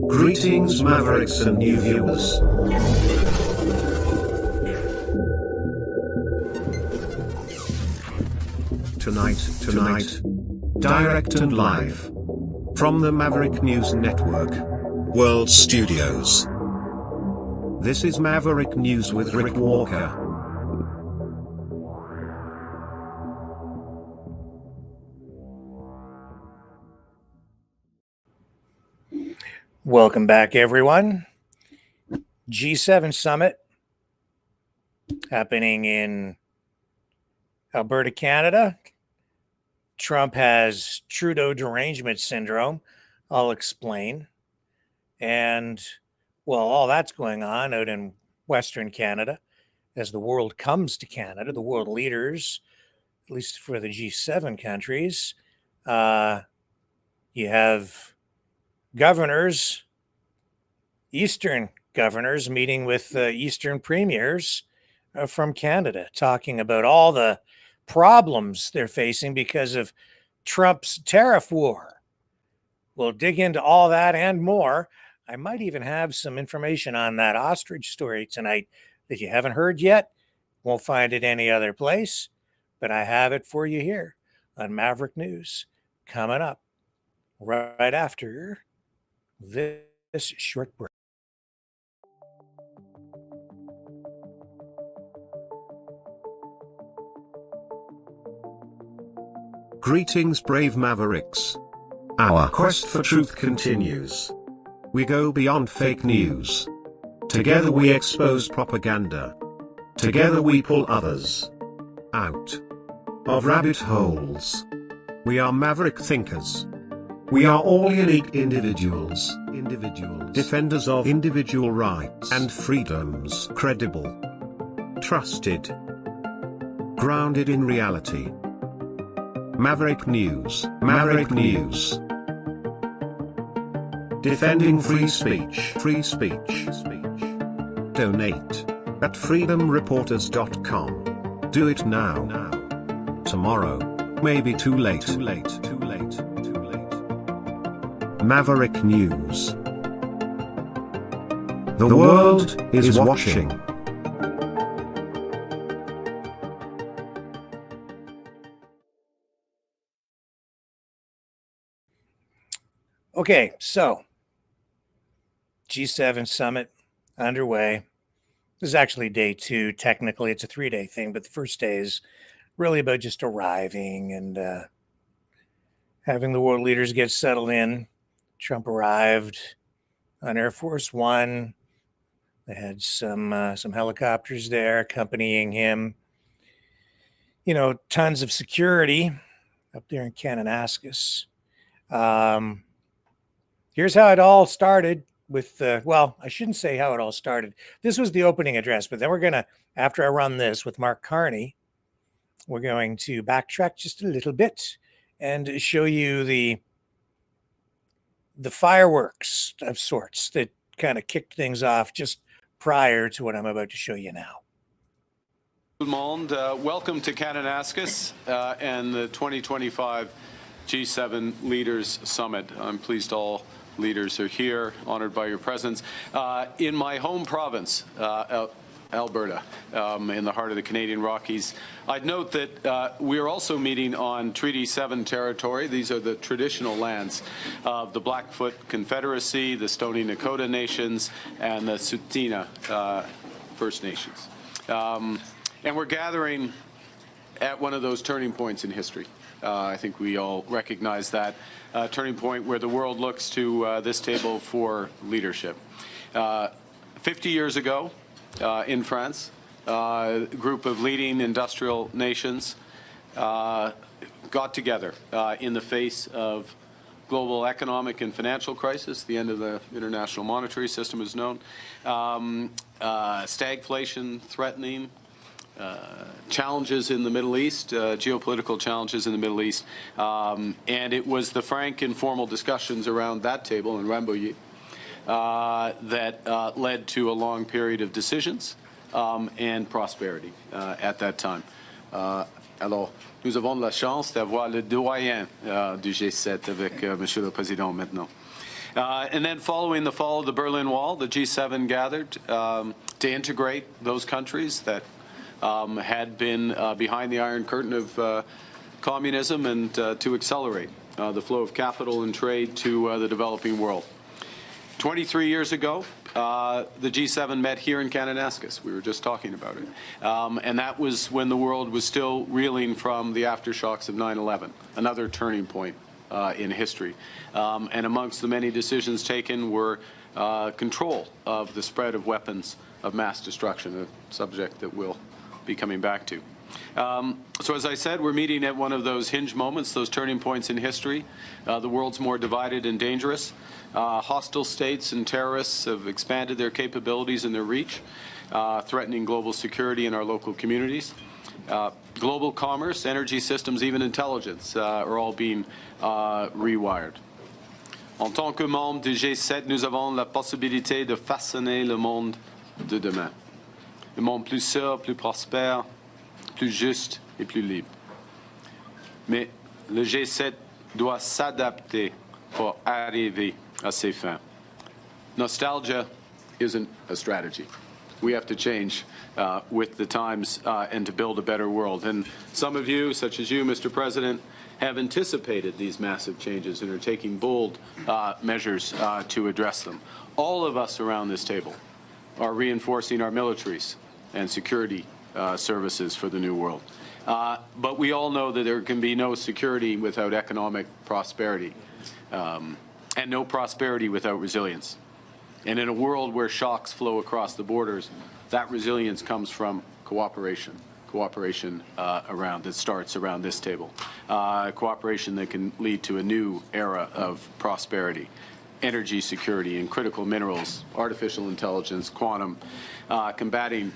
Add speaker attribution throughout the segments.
Speaker 1: Greetings, Mavericks and new viewers. Tonight, direct and live from the Maverick News Network World Studios. This is Maverick News with Rick Walker.
Speaker 2: Welcome back, everyone. G7 summit happening in Alberta, Canada. Trump has Trudeau Derangement Syndrome. I'll explain. And, well, all that's going on out in Western Canada as the world comes to Canada, the world leaders, at least for the G7 countries. You have governors, Eastern governors, meeting with Eastern premiers from Canada, talking about all the problems they're facing because of Trump's tariff war. We'll dig into all that and more. I might even have some information on that Ostrich story tonight that you haven't heard yet. Won't find it any other place, but I have it for you here on Maverick News coming up right after this short break.
Speaker 1: Greetings, brave Mavericks. Our quest for truth continues. We go beyond fake news. Together we expose propaganda. Together we pull others out of rabbit holes. We are maverick thinkers. We are all unique individuals, defenders of individual rights and freedoms, credible, trusted, grounded in reality. Maverick News, defending free speech, Donate at freedomreporters.com. Do it now. Tomorrow may be too late. Maverick News. The world is watching.
Speaker 2: Okay, so G7 summit underway. This is actually day 2. Technically, it's a 3-day thing, but the first day is really about just arriving and having the world leaders get settled in. Trump arrived on Air Force One. They had some helicopters there accompanying him. You know, tons of security up there in Kananaskis. Here's how it all started with, well, I shouldn't say how it all started. This was the opening address, but then we're going to, after I run this with Mark Carney, we're going to backtrack just a little bit and show you the fireworks of sorts that kind of kicked things off just prior to what I'm about to show you now.
Speaker 3: Good morning. Welcome to Kananaskis and the 2025 G7 Leaders Summit. I'm pleased all leaders are here, honored by your presence. In my home province, Alberta, in the heart of the Canadian Rockies. I'd note that we are also meeting on Treaty 7 territory. These are the traditional lands of the Blackfoot Confederacy, the Stoney Nakoda Nations, and the Tsuut'ina First Nations. And we're gathering at one of those turning points in history. I think we all recognize that turning point where the world looks to this table for leadership. 50 years ago, in France, a group of leading industrial nations got together in the face of global economic and financial crisis. The end of the international monetary system is known. Stagflation threatening, challenges in the Middle East, geopolitical challenges in the Middle East. And it was the frank, informal discussions around that table in Rambouillet that led to a long period of decisions and prosperity at that time. Alors, nous avons la chance d'avoir le doyen du G7 avec Monsieur le Président maintenant. And then following the fall of the Berlin Wall, the G7 gathered to integrate those countries that had been behind the Iron Curtain of communism and to accelerate the flow of capital and trade to the developing world. 23 years ago, the G7 met here in Kananaskis. We were just talking about it. And that was when the world was still reeling from the aftershocks of 9/11, another turning point in history. And amongst the many decisions taken were control of the spread of weapons of mass destruction, a subject that we'll be coming back to. So as I said, we're meeting at one of those hinge moments, those turning points in history. The world's more divided and dangerous. Hostile states and terrorists have expanded their capabilities and their reach, threatening global security in our local communities. Global commerce, energy systems, even intelligence are all being rewired. En tant que membre du G7, nous avons la possibilité de façonner le monde de demain. Le monde plus sûr, plus prospère, plus juste et plus libre. Mais le G7 doit s'adapter pour arriver à ses fins. Nostalgia isn't a strategy. We have to change with the times and to build a better world. And some of you, such as you, Mr. President, have anticipated these massive changes and are taking bold measures to address them. All of us around this table are reinforcing our militaries and security services for the new world. But we all know that there can be no security without economic prosperity, and no prosperity without resilience. And in a world where shocks flow across the borders, that resilience comes from cooperation. Cooperation that starts around this table. Cooperation that can lead to a new era of prosperity, energy security and critical minerals, artificial intelligence, quantum, combating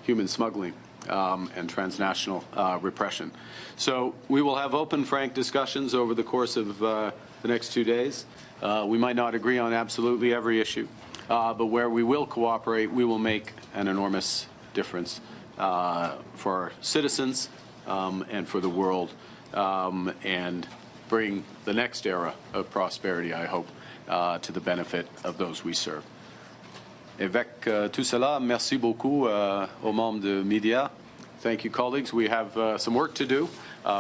Speaker 3: human smuggling and transnational repression. So we will have open, frank discussions over the course of the next 2 days. We might not agree on absolutely every issue, but where we will cooperate, we will make an enormous difference for our citizens and for the world, and bring the next era of prosperity, I hope, to the benefit of those we serve. Avec tout cela, merci beaucoup aux membres de media. Thank you, colleagues. We have some work to do,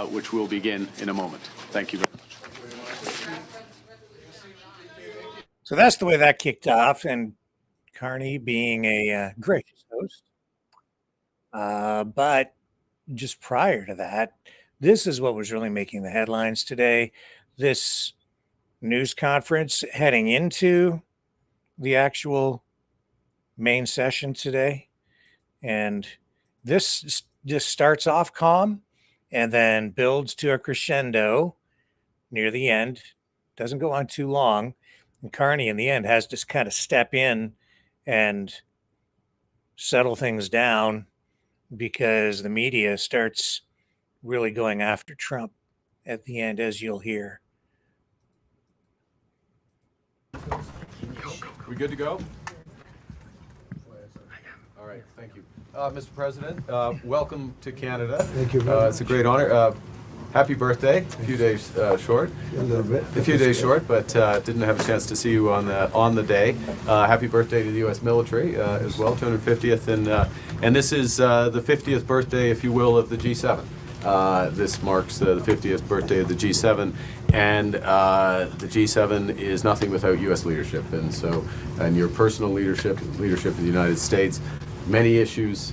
Speaker 3: which we'll begin in a moment. Thank you very much.
Speaker 2: So that's the way that kicked off, and Carney being a gracious host. But just prior to that, this is what was really making the headlines today. This news conference heading into the actual main session today. And this just starts off calm and then builds to a crescendo near the end. Doesn't go on too long. And Carney in the end has to kind of step in and settle things down, because the media starts really going after Trump at the end, as you'll hear.
Speaker 3: We good to go? All right, thank you. Mr. President, welcome to Canada.
Speaker 4: Thank you very much.
Speaker 3: It's a great honor. Happy birthday. A few days short.
Speaker 4: A little bit.
Speaker 3: A few days short, but didn't have a chance to see you on the day. Happy birthday to the U.S. military as well, 250th, and this is the 50th birthday, if you will, of the G7. This marks the 50th birthday of the G7, and the G7 is nothing without U.S. leadership, and your personal leadership of the United States, many issues.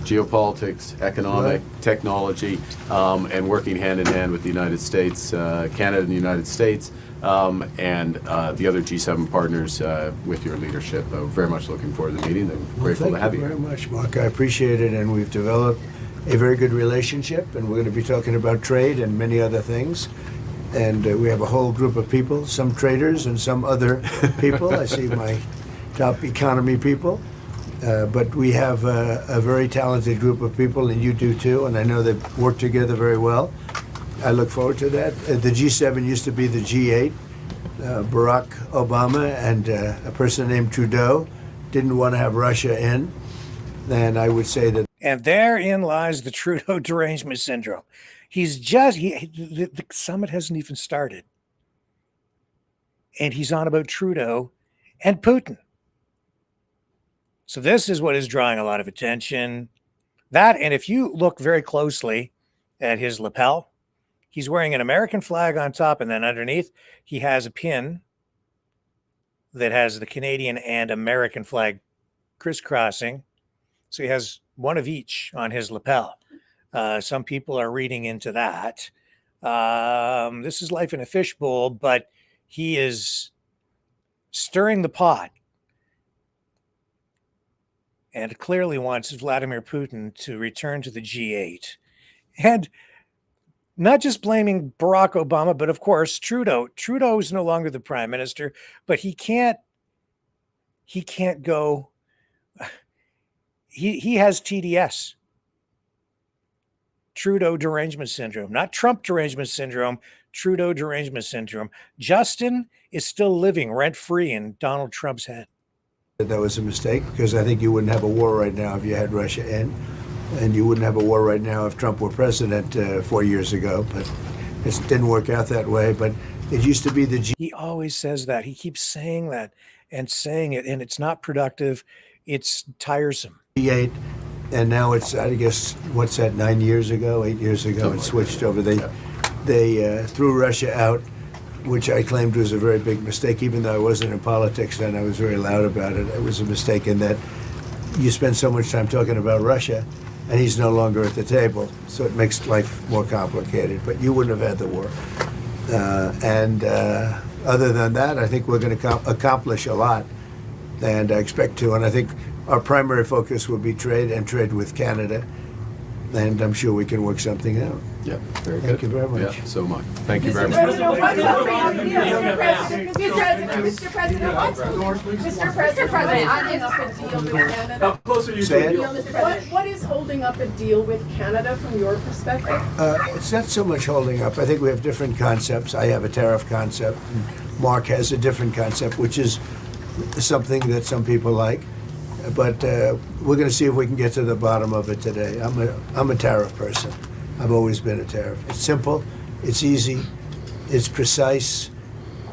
Speaker 3: Geopolitics, economic, technology, and working hand in hand with the United States, Canada and the United States, and the other G7 partners with your leadership. Very much looking forward to the meeting and grateful to have you.
Speaker 4: Thank you very much, Mark. I appreciate it, and we've developed a very good relationship, and we're going to be talking about trade and many other things. And we have a whole group of people, some traders and some other people. I see my top economy people. But we have a very talented group of people, and you do too, and I know they've worked together very well. I look forward to that. The G7 used to be the G8. Barack Obama and a person named Trudeau didn't want to have Russia in, and I would say that.
Speaker 2: And therein lies the Trudeau Derangement Syndrome. The summit hasn't even started. And he's on about Trudeau and Putin. So this is what is drawing a lot of attention. That, and if you look very closely at his lapel, he's wearing an American flag on top, and then underneath he has a pin that has the Canadian and American flag crisscrossing. So he has one of each on his lapel. Some people are reading into that. This is life in a fishbowl, but he is stirring the pot and clearly wants Vladimir Putin to return to the G8. And not just blaming Barack Obama, but of course, Trudeau. Trudeau is no longer the prime minister, but he can't go. He has TDS, Trudeau Derangement Syndrome, not Trump Derangement Syndrome, Trudeau Derangement Syndrome. Justin is still living rent-free in Donald Trump's head.
Speaker 4: That was a mistake, because I think you wouldn't have a war right now if you had Russia in, and you wouldn't have a war right now if Trump were president 4 years ago, but it didn't work out that way. But it used to be
Speaker 2: He always says that. He keeps saying that and saying it, and it's not productive. It's tiresome.
Speaker 4: G8, and now it's, I guess, what's that, 8 years ago, it switched over. They threw Russia out, which I claimed was a very big mistake. Even though I wasn't in politics then, I was very loud about it. It was a mistake in that you spend so much time talking about Russia, and he's no longer at the table, so it makes life more complicated. But you wouldn't have had the war. Other than that, I think we're going to accomplish a lot, and I expect to. And I think our primary focus will be trade, and trade with Canada, and I'm sure we can work something out.
Speaker 3: Yeah, very good.
Speaker 4: Thank you very much.
Speaker 3: Yeah, so much. Thank you very much.
Speaker 5: Mr. President, what is holding up a deal with Canada from your perspective?
Speaker 4: It's not so much holding up. I think we have different concepts. I have a tariff concept, and Mark has a different concept, which is something that some people like. But we're going to see if we can get to the bottom of it today. I'm a tariff person. I've always been a tariff. It's simple, it's easy, it's precise,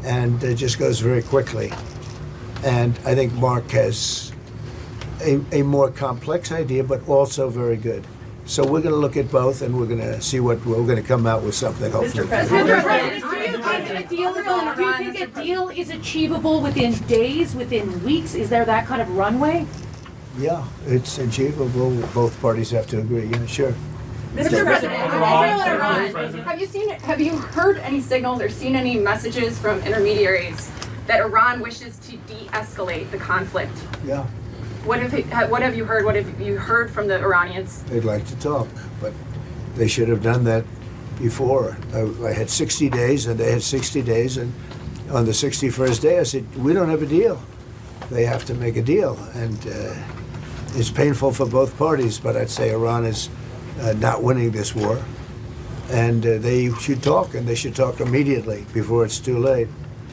Speaker 4: and it just goes very quickly. And I think Mark has a more complex idea, but also very good. So we're going to look at both, and we're going to see what we're going to come out with something, hopefully.
Speaker 6: Mr. President, do you think a deal is achievable within days, within weeks? Is there that kind of runway?
Speaker 4: Yeah, it's achievable. Both parties have to agree. Yeah, sure.
Speaker 7: Mr. President, on Israel and Iran, have you heard any signals or seen any messages from intermediaries that Iran wishes to de-escalate the conflict?
Speaker 4: Yeah.
Speaker 7: What have you heard? What have you heard from the Iranians?
Speaker 4: They'd like to talk, but they should have done that before. I had 60 days, and they had 60 days, and on the 61st day I said, we don't have a deal. They have to make a deal, and it's painful for both parties, but I'd say Iran is not winning this war, and they should talk, and they should talk immediately before it's too late.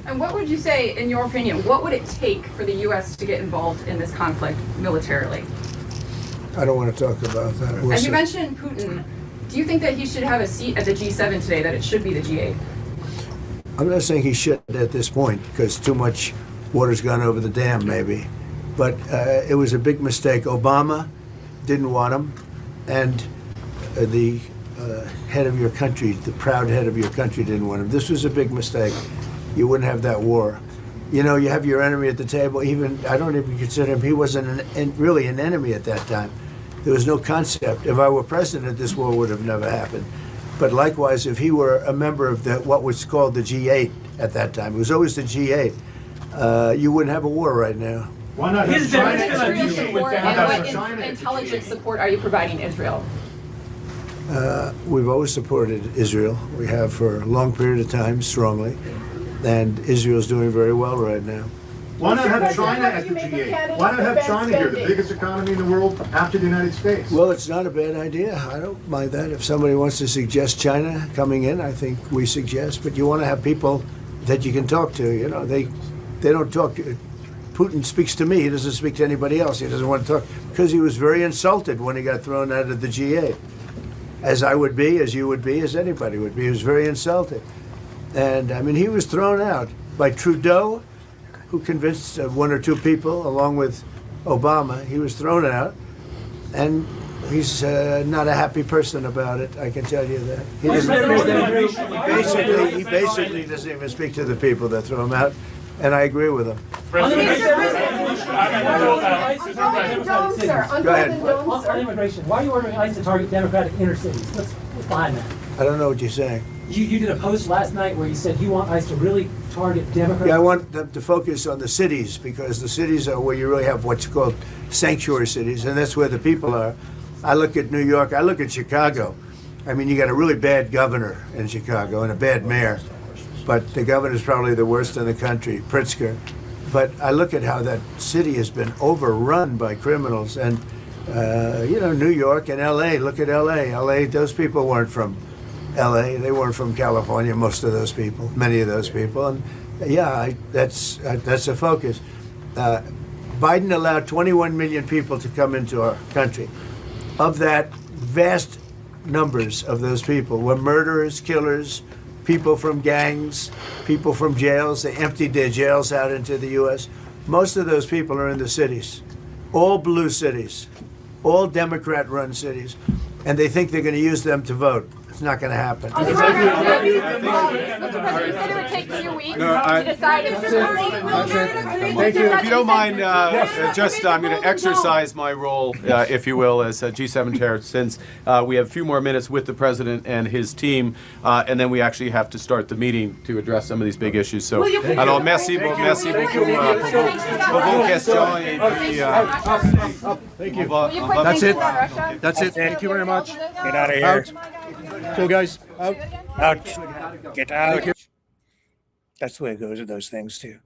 Speaker 7: And what would you say, in your opinion, what would it take for the U.S. to get involved in this conflict militarily?
Speaker 4: I don't want to talk about that.
Speaker 7: As you mentioned Putin, do you think that he should have a seat at the G7 today, that it should be the G8?
Speaker 4: I'm not saying he should at this point, because too much water's gone over the dam, maybe. But it was a big mistake. Obama didn't want him, and the head of your country, the proud head of your country, didn't want him. This was a big mistake. You wouldn't have that war. You know, you have your enemy at the table. Even, I don't even consider him, he wasn't really an enemy at that time. There was no concept. If I were president, this war would have never happened. But likewise, if he were a member of what was called the G8 at that time, it was always the G8, you wouldn't have a war right now.
Speaker 7: Why not have China? And what intelligence support are you providing Israel?
Speaker 4: We've always supported Israel. We have for a long period of time, strongly. And Israel's doing very well right now.
Speaker 8: Why not have China at the G8? Why not have China here, the biggest economy in the world after the United States?
Speaker 4: Well, it's not a bad idea. I don't mind that. If somebody wants to suggest China coming in, I think we suggest. But you want to have people that you can talk to. You know, they don't talk. Putin speaks to me. He doesn't speak to anybody else. He doesn't want to talk because he was very insulted when he got thrown out of the G8, as I would be, as you would be, as anybody would be. He was very insulted. And I mean, he was thrown out by Trudeau, who convinced one or two people, along with Obama. He was thrown out, and he's not a happy person about it. I can tell you that. He basically doesn't even speak to the people that throw him out, and I agree with him. Go ahead.
Speaker 9: On immigration, why are you ordering ICE to target Democratic inner cities? What's behind that?
Speaker 4: I don't know what you're saying.
Speaker 9: You did a post last night where you said you want ICE to really target Democrats.
Speaker 4: Yeah, I want them to focus on the cities, because the cities are where you really have what's called sanctuary cities, and that's where the people are. I look at New York, I look at Chicago. I mean, you got a really bad governor in Chicago and a bad mayor, but the governor's probably the worst in the country, Pritzker. But I look at how that city has been overrun by criminals, and you know, New York and LA, look at LA, those people weren't from LA, they weren't from California, most of those people, many of those people, and yeah, that's a focus. Biden allowed 21 million people to come into our country. Of that, vast numbers of those people were murderers, killers, people from gangs, people from jails. They emptied their jails out into the U.S. Most of those people are in the cities, all blue cities, all Democrat-run cities, and they think they're going to use them to vote. It's not going to happen.
Speaker 7: Mr. President said it would take 2 weeks to decide if
Speaker 3: Thank you. If you don't mind, I'm going to exercise my role, if you will, as G7 chair, since we have a few more minutes with the president and his team, and then we actually have to start the meeting to address some of these big issues. So, alors merci beaucoup pour vos questions.
Speaker 8: Thank you.
Speaker 4: That's it. That's it.
Speaker 8: Thank you very much.
Speaker 2: Get out of here.
Speaker 8: Cool, guys. Out.
Speaker 2: Out. Get out. That's the way it goes with those things, too.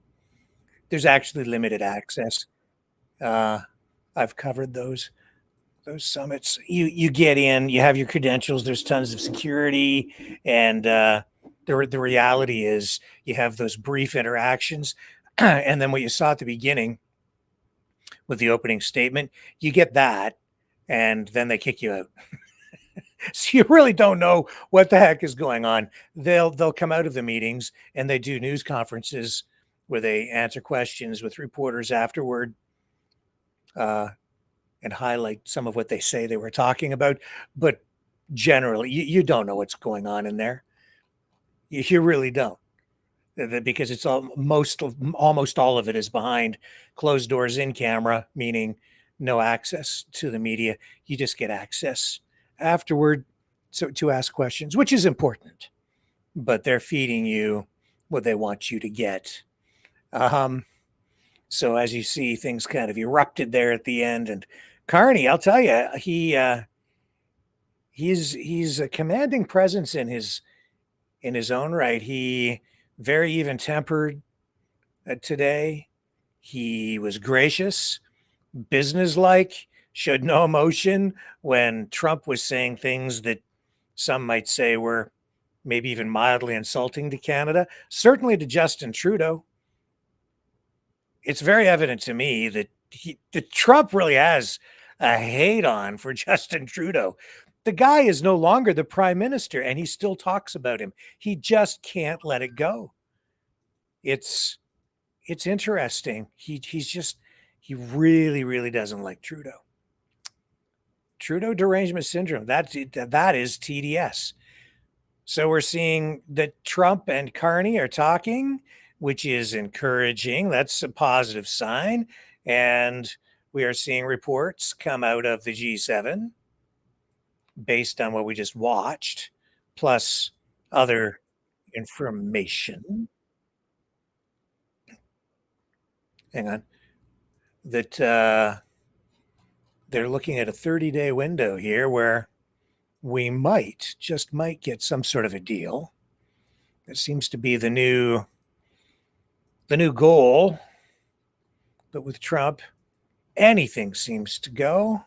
Speaker 2: There's actually limited access. I've covered those summits. You get in, you have your credentials, there's tons of security, and the reality is you have those brief interactions, and then what you saw at the beginning with the opening statement, you get that, and then they kick you out. So you really don't know what the heck is going on. They'll come out of the meetings and they do news conferences where they answer questions with reporters afterward, and highlight some of what they say they were talking about. But generally, you don't know what's going on in there. You really don't, because it's almost all of it is behind closed doors in camera, meaning no access to the media. You just get access afterward, so to ask questions, which is important, but they're feeding you what they want you to get. So as you see, things kind of erupted there at the end, and Carney, I'll tell you, he's a commanding presence in his own right. He very even-tempered today. He was gracious, businesslike, showed no emotion when Trump was saying things that some might say were maybe even mildly insulting to Canada, certainly to Justin Trudeau. It's very evident to me that Trump really has a hate on for Justin Trudeau. The guy is no longer the prime minister, and he still talks about him. He just can't let it go. It's interesting. He really, really doesn't like Trudeau. Trudeau Derangement Syndrome, that is TDS. So we're seeing that Trump and Carney are talking, which is encouraging. That's a positive sign. And we are seeing reports come out of the G7 based on what we just watched, plus other information. Hang on. That they're looking at a 30-day window here where we might get some sort of a deal. It seems to be the new goal. But with Trump, anything seems to go.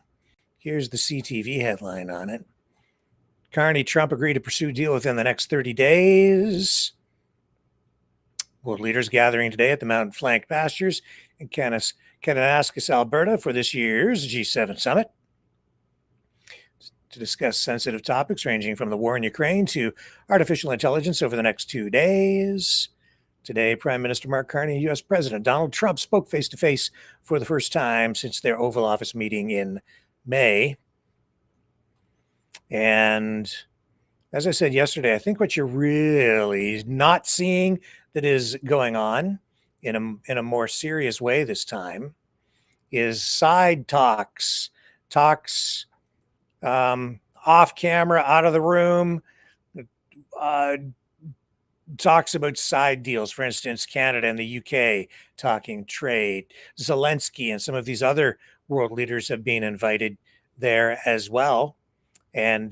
Speaker 2: Here's the CTV headline on it. Carney, Trump agreed to pursue deal within the next 30 days. World leaders gathering today at the mountain flanked pastures in Kananaskis, Alberta, for this year's G7 summit to discuss sensitive topics ranging from the war in Ukraine to artificial intelligence over the next 2 days. Today, Prime Minister Mark Carney and U.S. President Donald Trump spoke face-to-face for the first time since their Oval Office meeting in May. And as I said yesterday, I think what you're really not seeing that is going on in a more serious way this time is side talks off camera, out of the room, talks about side deals. For instance, Canada and the UK talking trade. Zelensky and some of these other world leaders have been invited there as well. And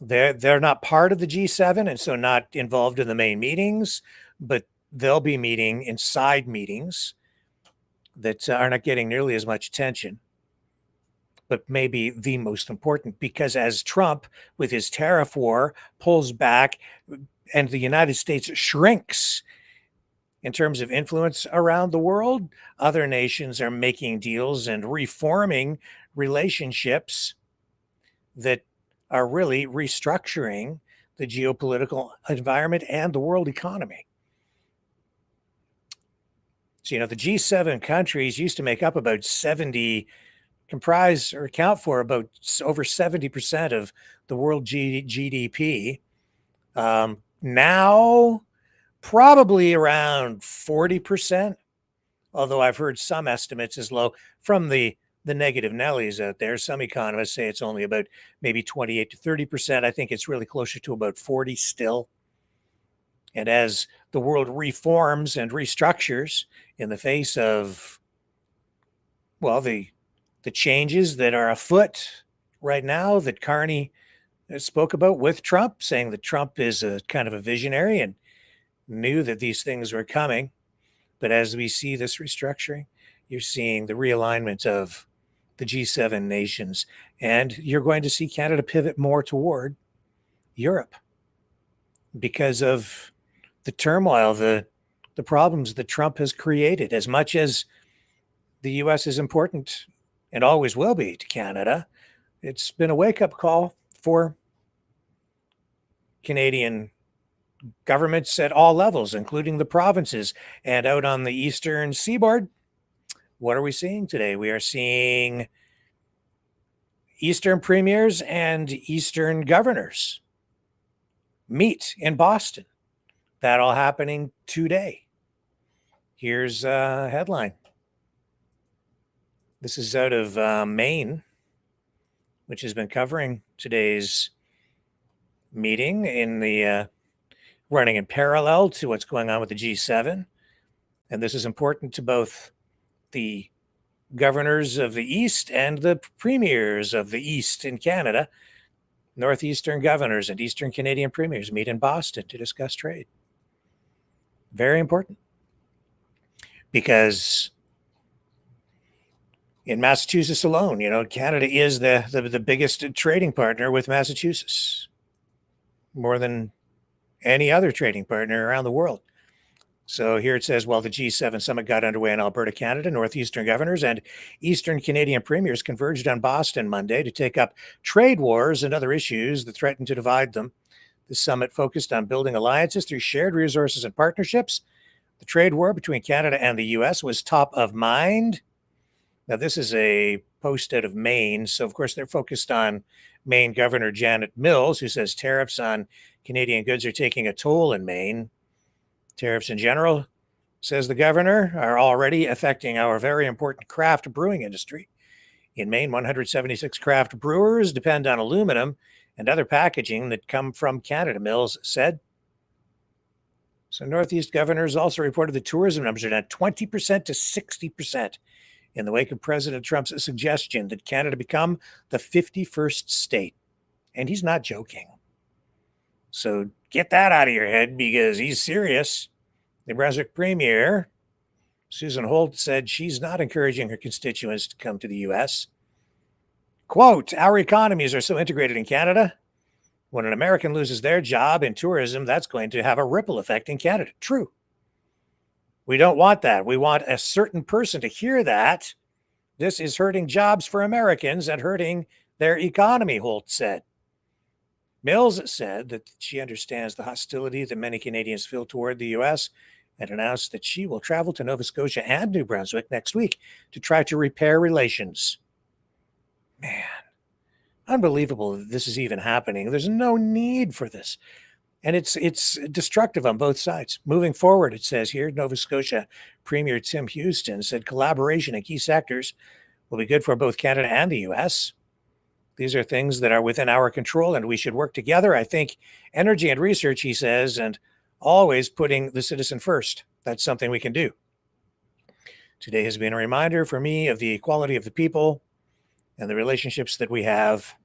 Speaker 2: they're not part of the G7 and so not involved in the main meetings, but they'll be meeting in side meetings that are not getting nearly as much attention, but maybe the most important, because as Trump, with his tariff war, pulls back and the United States shrinks in terms of influence around the world, other nations are making deals and reforming relationships that are really restructuring the geopolitical environment and the world economy. So, the G7 countries used to make up about comprise or account for about over 70% of the world GDP. Now, probably around 40%, although I've heard some estimates as low from the negative Nellies out there. Some economists say it's only about maybe 28 to 30%. I think it's really closer to about 40 still. And as the world reforms and restructures in the face of, well, the changes that are afoot right now that Carney spoke about with Trump, saying that Trump is a kind of a visionary and knew that these things were coming. But as we see this restructuring, you're seeing the realignment of the G7 nations, and you're going to see Canada pivot more toward Europe because of the turmoil, the problems that Trump has created. As much as the U.S. is important and always will be to Canada, it's been a wake-up call for Canadian governments at all levels, including the provinces. And out on the eastern seaboard, what are we seeing today? We are seeing eastern premiers and eastern governors meet in Boston. That all happening today. Here's a headline. This is out of Maine, which has been covering today's meeting in the running in parallel to what's going on with the G7. And this is important to both the governors of the East and the premiers of the East in Canada. Northeastern governors and Eastern Canadian premiers meet in Boston to discuss trade. Very important. Because in Massachusetts alone, Canada is the biggest trading partner with Massachusetts, more than any other trading partner around the world. So here it says, well, the G7 summit got underway in Alberta, Canada. Northeastern governors and Eastern Canadian premiers converged on Boston Monday to take up trade wars and other issues that threaten to divide them. The summit focused on building alliances through shared resources and partnerships. The trade war between Canada and the U.S. was top of mind. Now, this is a post out of Maine, so of course they're focused on Maine Governor Janet Mills, who says tariffs on Canadian goods are taking a toll in Maine. Tariffs in general, says the governor, are already affecting our very important craft brewing industry. In Maine, 176 craft brewers depend on aluminum and other packaging that come from Canada, Mills said. So Northeast governors also reported the tourism numbers are down 20% to 60% in the wake of President Trump's suggestion that Canada become the 51st state. And he's not joking. So get that out of your head because he's serious. The Brunswick Premier, Susan Holt, said she's not encouraging her constituents to come to the U.S. Quote, our economies are so integrated in Canada. When an American loses their job in tourism, that's going to have a ripple effect in Canada. True. We don't want that. We want a certain person to hear that. This is hurting jobs for Americans and hurting their economy, Holt said. Mills said that she understands the hostility that many Canadians feel toward the U.S. and announced that she will travel to Nova Scotia and New Brunswick next week to try to repair relations. Man, unbelievable that this is even happening. There's no need for this. And it's destructive on both sides. Moving forward, it says here, Nova Scotia Premier Tim Houston said collaboration in key sectors will be good for both Canada and the U.S. These are things that are within our control, and we should work together. I think energy and research, he says, and always putting the citizen first. That's something we can do. Today has been a reminder for me of the equality of the people and the relationships that we have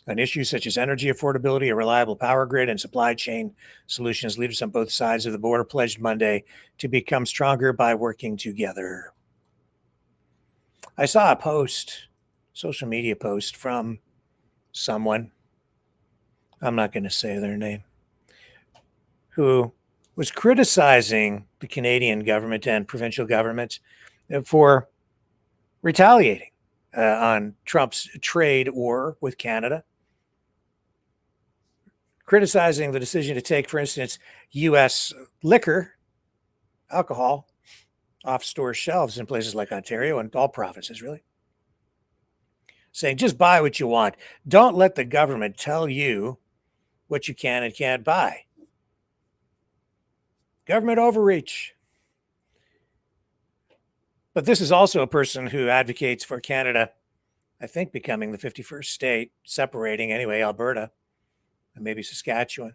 Speaker 2: on issues such as energy affordability, a reliable power grid, and supply chain solutions. Leaders on both sides of the border pledged Monday to become stronger by working together. I saw a post, social media post from someone, I'm not going to say their name, who was criticizing the Canadian government and provincial governments for retaliating on Trump's trade war with Canada, criticizing the decision to take, for instance, U.S. liquor, alcohol, off store shelves in places like Ontario and all provinces, really. Saying, just buy what you want. Don't let the government tell you what you can and can't buy. Government overreach. But this is also a person who advocates for Canada, I think, becoming the 51st state, separating anyway, Alberta and maybe Saskatchewan.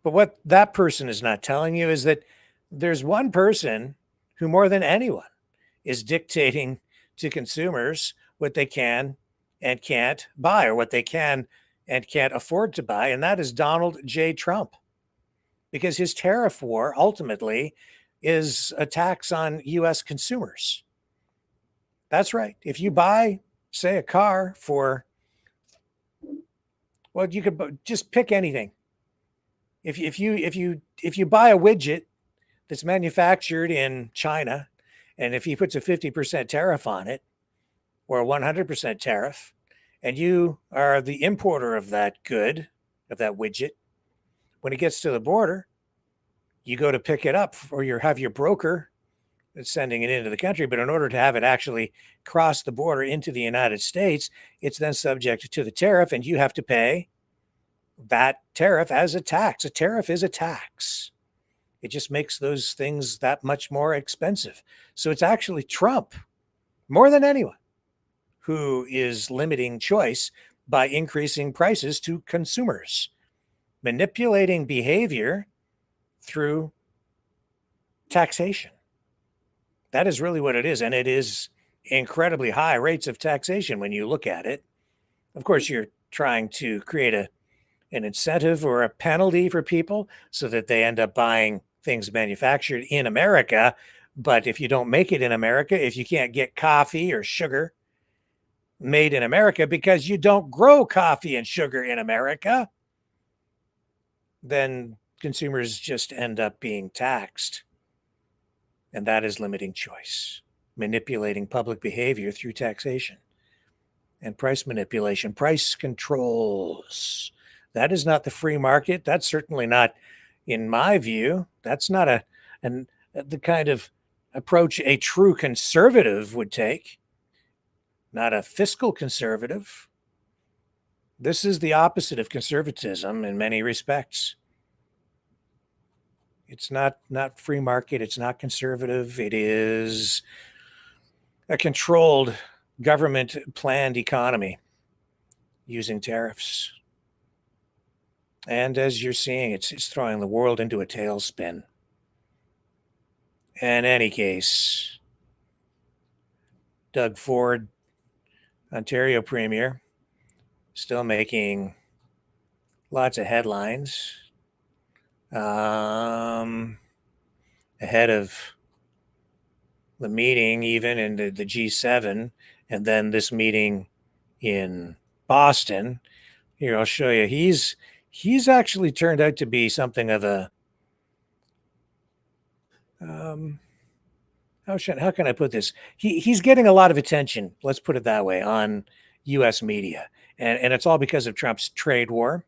Speaker 2: But what that person is not telling you is that there's one person who more than anyone is dictating to consumers what they can and can't buy, or what they can and can't afford to buy, and that is Donald J. Trump. Because his tariff war ultimately is a tax on U.S. consumers. That's right. If you buy, say, a car for, well, you could just pick anything. If you buy a widget that's manufactured in China, and if he puts a 50% tariff on it, or a 100% tariff, and you are the importer of that good, of that widget, when it gets to the border, you go to pick it up, or you have your broker that's sending it into the country. But in order to have it actually cross the border into the United States, it's then subject to the tariff, and you have to pay that tariff as a tax. A tariff is a tax. It just makes those things that much more expensive. So it's actually Trump, more than anyone, who is limiting choice by increasing prices to consumers, manipulating behavior through taxation. That is really what it is. And it is incredibly high rates of taxation when you look at it. Of course, you're trying to create an incentive or a penalty for people so that they end up buying things manufactured in America. But if you don't make it in America, if you can't get coffee or sugar made in America because you don't grow coffee and sugar in America, then consumers just end up being taxed. And that is limiting choice, manipulating public behavior through taxation and price manipulation, price controls. That is not the free market. That's certainly not, in my view, that's not the kind of approach a true conservative would take, not a fiscal conservative. This is the opposite of conservatism in many respects. It's not free market. It's not conservative. It is a controlled government planned economy using tariffs. And as you're seeing, it's throwing the world into a tailspin. In any case, Doug Ford, Ontario Premier, still making lots of headlines. Ahead of the meeting, even in the G7, and then this meeting in Boston. Here, I'll show you. he's actually turned out to be something of a how can I put this? He's getting a lot of attention, let's put it that way, on U.S. media, and it's all because of Trump's trade war.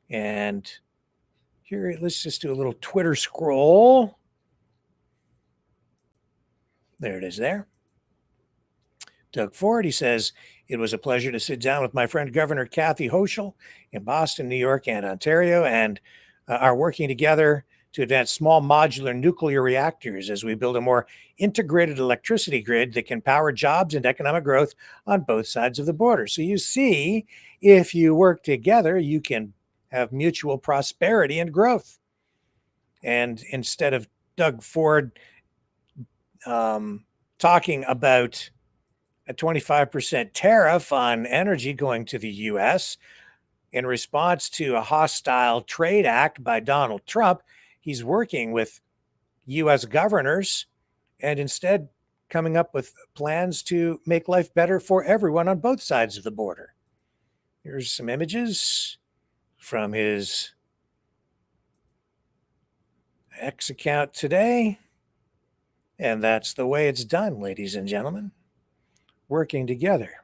Speaker 2: And here, let's just do a little Twitter scroll. There it is there. Doug Ford, he says, it was a pleasure to sit down with my friend Governor Kathy Hochul in Boston, New York, and Ontario, and are working together to advance small modular nuclear reactors as we build a more integrated electricity grid that can power jobs and economic growth on both sides of the border. So you see, if you work together, you can have mutual prosperity and growth. And instead of Doug Ford talking about a 25% tariff on energy going to the U.S. in response to a hostile trade act by Donald Trump, he's working with U.S. governors and instead coming up with plans to make life better for everyone on both sides of the border. Here's some images from his X account today. And that's the way it's done, ladies and gentlemen. Working together.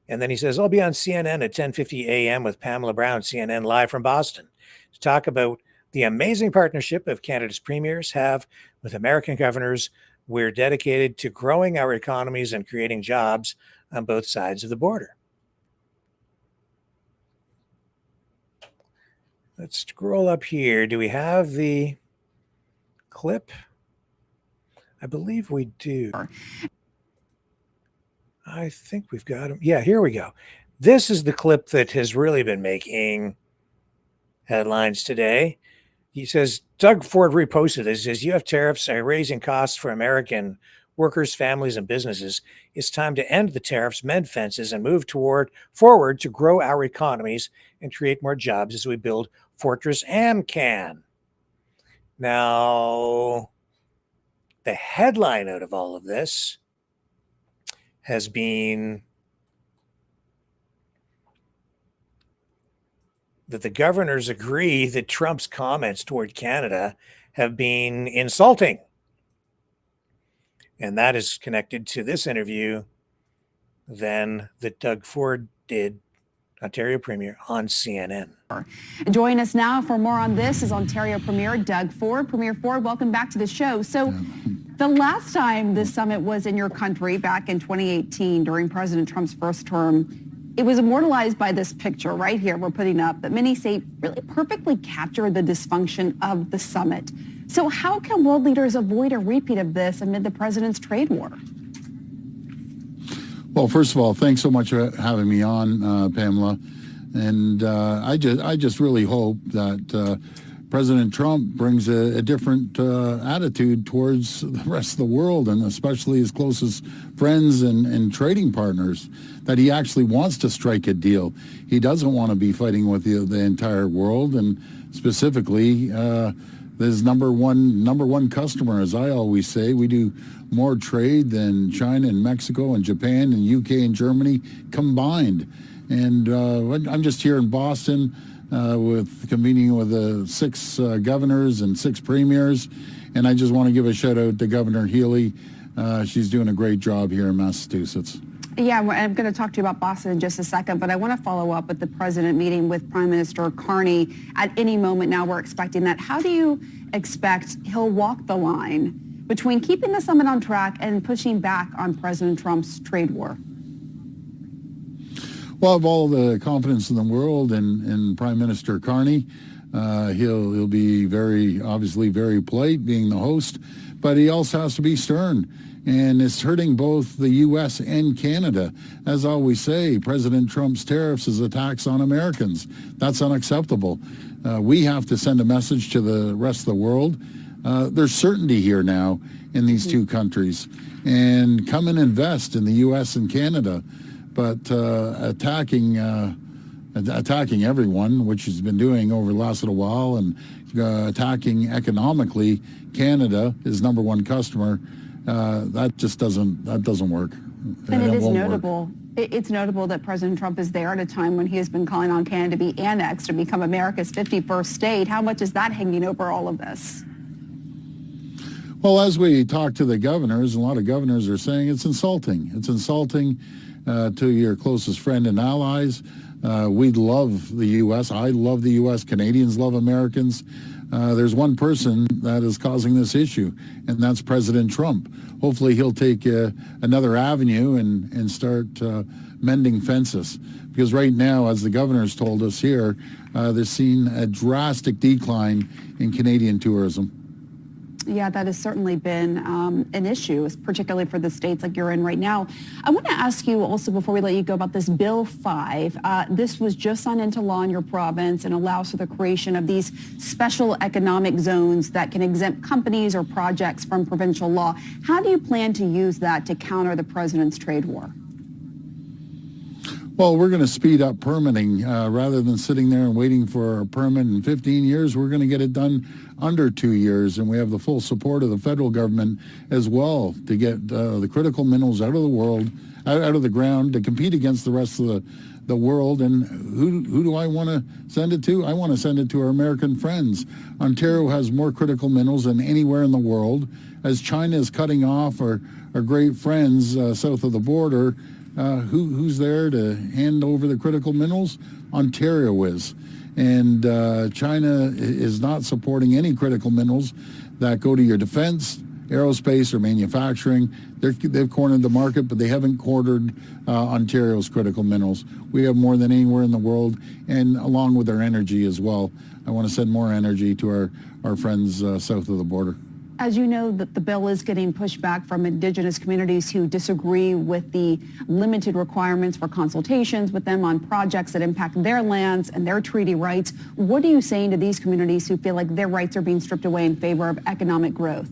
Speaker 2: And then he says, I'll be on CNN at 10:50 a.m. with Pamela Brown, CNN Live from Boston, to talk about the amazing partnership of Canada's premiers have with American governors. We're dedicated to growing our economies and creating jobs on both sides of the border. Let's scroll up here. Do we have the clip? I believe we do. I think we've got him. Yeah, here we go. This is the clip that has really been making headlines today. He says, Doug Ford reposted this. He says, you have tariffs are raising costs for American workers, families, and businesses. It's time to end the tariffs, mend fences, and move forward to grow our economies and create more jobs as we build Fortress AmCan. Now, the headline out of all of this has been that the governors agree that Trump's comments toward Canada have been insulting. And that is connected to this interview then that Doug Ford did, Ontario Premier, on CNN.
Speaker 10: Join us now for more on this is Ontario Premier Doug Ford. Premier Ford, welcome back to the show. So the last time this summit was in your country, back in 2018, during President Trump's first term, it was immortalized by this picture right here we're putting up that many say really perfectly captured the dysfunction of the summit. So how can world leaders avoid a repeat of this amid the president's trade war?
Speaker 11: Well, first of all, thanks so much for having me on, Pamela. And I just really hope that President Trump brings a different attitude towards the rest of the world, and especially his closest friends and trading partners, that he actually wants to strike a deal. He doesn't want to be fighting with the entire world, and specifically his number one customer, as I always say. We do more trade than China and Mexico and Japan and UK and Germany combined. And I'm just here in Boston with convening with 6 governors and 6 premiers. And I just want to give a shout out to Governor Healy. She's doing a great job here in Massachusetts.
Speaker 10: Yeah, I'm going to talk to you about Boston in just a second, but I want to follow up with the president meeting with Prime Minister Carney at any moment now. We're expecting that. How do you expect he'll walk the line between keeping the summit on track and pushing back on President Trump's trade war?
Speaker 11: Well, I have all the confidence in the world in Prime Minister Carney. He'll be obviously very polite, being the host, but he also has to be stern. And it's hurting both the U.S. and Canada. As I always say, President Trump's tariffs is a tax on Americans. That's unacceptable. We have to send a message to the rest of the world. There's certainty here now in these two countries. And come and invest in the U.S. and Canada. But attacking everyone, which he's been doing over the last little while, and attacking economically Canada, his number one customer, that doesn't work.
Speaker 10: And it is
Speaker 11: won't
Speaker 10: notable. It's notable that President Trump is there at a time when he has been calling on Canada to be annexed to become America's 51st state. How much is that hanging over all of this?
Speaker 11: Well, as we talk to the governors, a lot of governors are saying it's insulting. It's insulting to your closest friend and allies. We love the U.S. I love the U.S. Canadians love Americans. There's one person that is causing this issue, and that's President Trump. Hopefully he'll take another avenue and start mending fences. Because right now, as the governors told us here, they're seeing a drastic decline in Canadian tourism.
Speaker 10: Yeah, that has certainly been an issue, particularly for the states like you're in right now. I want to ask you also, before we let you go, about this Bill 5. This was just signed into law in your province and allows for the creation of these special economic zones that can exempt companies or projects from provincial law. How do you plan to use that to counter the president's trade war?
Speaker 11: Well, we're going to speed up permitting rather than sitting there and waiting for a permit in 15 years. We're going to get it done under 2 years, and we have the full support of the federal government as well to get the critical minerals out of the world, out of the ground, to compete against the rest of the world. And who do I want to send it to? I want to send it to our American friends. Ontario has more critical minerals than anywhere in the world. As China is cutting off our great friends south of the border, who's there to hand over the critical minerals? Ontario is. And China is not supporting any critical minerals that go to your defense, aerospace, or manufacturing. They've cornered the market, but they haven't cornered Ontario's critical minerals. We have more than anywhere in the world, and along with our energy as well. I want to send more energy to our friends south of the border.
Speaker 10: As you know, that the bill is getting pushed back from Indigenous communities who disagree with the limited requirements for consultations with them on projects that impact their lands and their treaty rights. What are you saying to these communities who feel like their rights are being stripped away in favor of economic growth?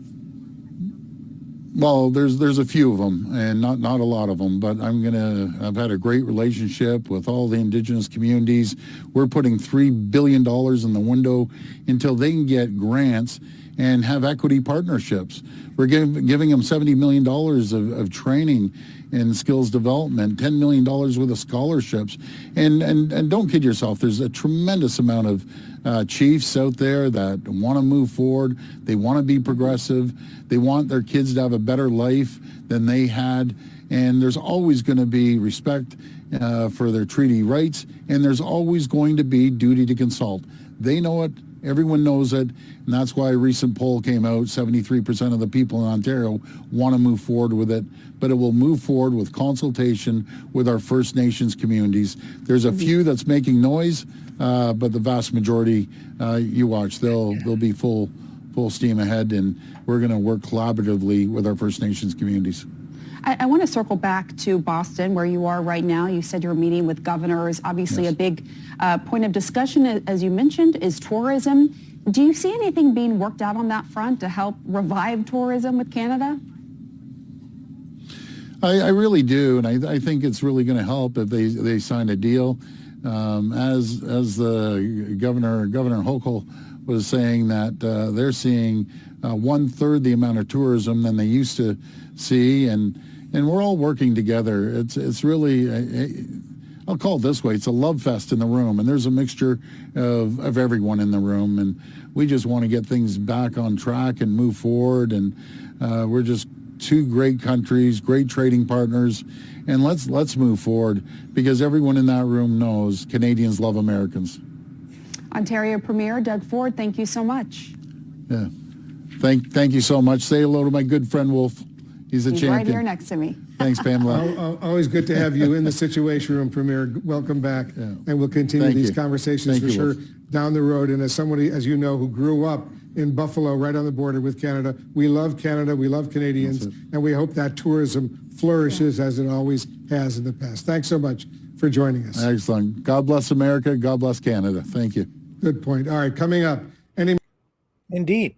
Speaker 11: Well, there's a few of them, and not a lot of them, but I've had a great relationship with all the Indigenous communities. We're putting $3 billion in the window until they can get grants and have equity partnerships. We're giving them $70 million of training and skills development, $10 million worth of scholarships. And don't kid yourself, there's a tremendous amount of chiefs out there that want to move forward. They want to be progressive. They want their kids to have a better life than they had. And there's always going to be respect for their treaty rights, and there's always going to be duty to consult. They know it. Everyone knows it, and that's why a recent poll came out, 73% of the people in Ontario want to move forward with it, but it will move forward with consultation with our First Nations communities. There's a few that's making noise, but the vast majority, you watch, they'll be full steam ahead, and we're going to work collaboratively with our First Nations communities.
Speaker 10: I want to circle back to Boston, where you are right now. You said you're meeting with governors. Obviously, yes. A big point of discussion, as you mentioned, is tourism. Do you see anything being worked out on that front to help revive tourism with Canada?
Speaker 11: I really do, and I think it's really going to help if they sign a deal. As the Governor Hochul was saying, that they're seeing 1/3 the amount of tourism than they used to see, and we're all working together. It's really, I'll call it this way, it's a love fest in the room, and there's a mixture of everyone in the room, and we just want to get things back on track and move forward, and we're just two great countries, great trading partners, and let's move forward, because everyone in that room knows Canadians love Americans.
Speaker 10: Ontario Premier Doug Ford, thank you so much.
Speaker 11: Yeah, thank you so much. Say hello to my good friend Wolf. He's champion.
Speaker 10: Right here next to me.
Speaker 11: Thanks, Pamela.
Speaker 12: Always good to have you in the Situation Room, Premier. Welcome back. Yeah. And we'll continue these conversations for sure down the road. And as somebody, as you know, who grew up in Buffalo, right on the border with Canada, we love Canada, we love Canadians, and we hope that tourism flourishes as it always has in the past. Thanks so much for joining us.
Speaker 11: Excellent. God bless America. God bless Canada. Thank you.
Speaker 12: Good point. All right, coming up.
Speaker 2: Indeed.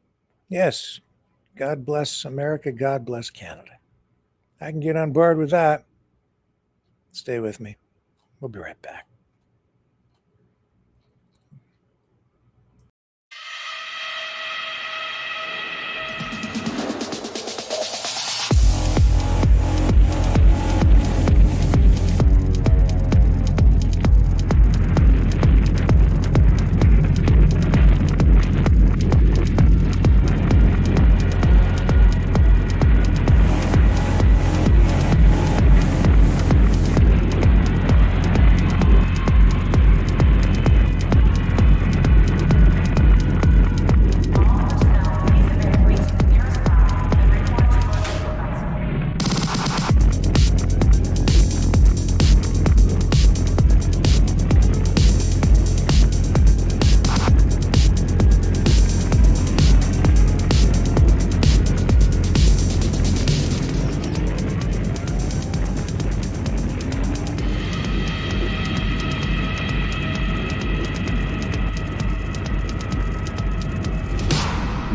Speaker 2: Yes. God bless America. God bless Canada. I can get on board with that. Stay with me. We'll be right back.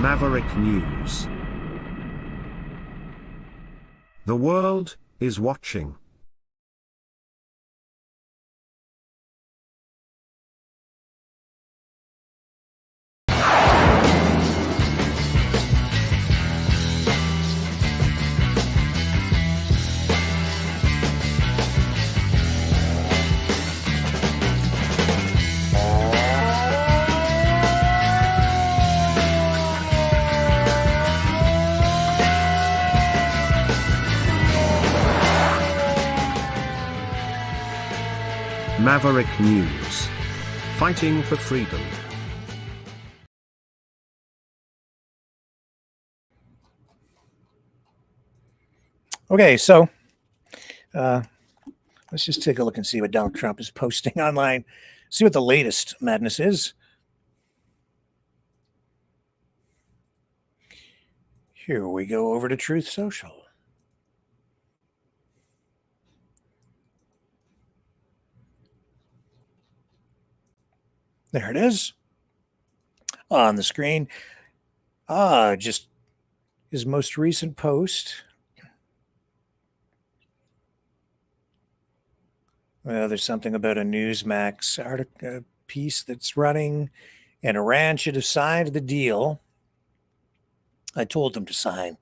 Speaker 1: Maverick News. The world is watching. Maverick News. Fighting for freedom.
Speaker 2: Okay, so let's just take a look and see what Donald Trump is posting online. See what the latest madness is. Here we go over to Truth Social. There it is on the screen. Just his most recent post. Well, there's something about a Newsmax article piece that's running, and Iran should have signed the deal. I told them to sign.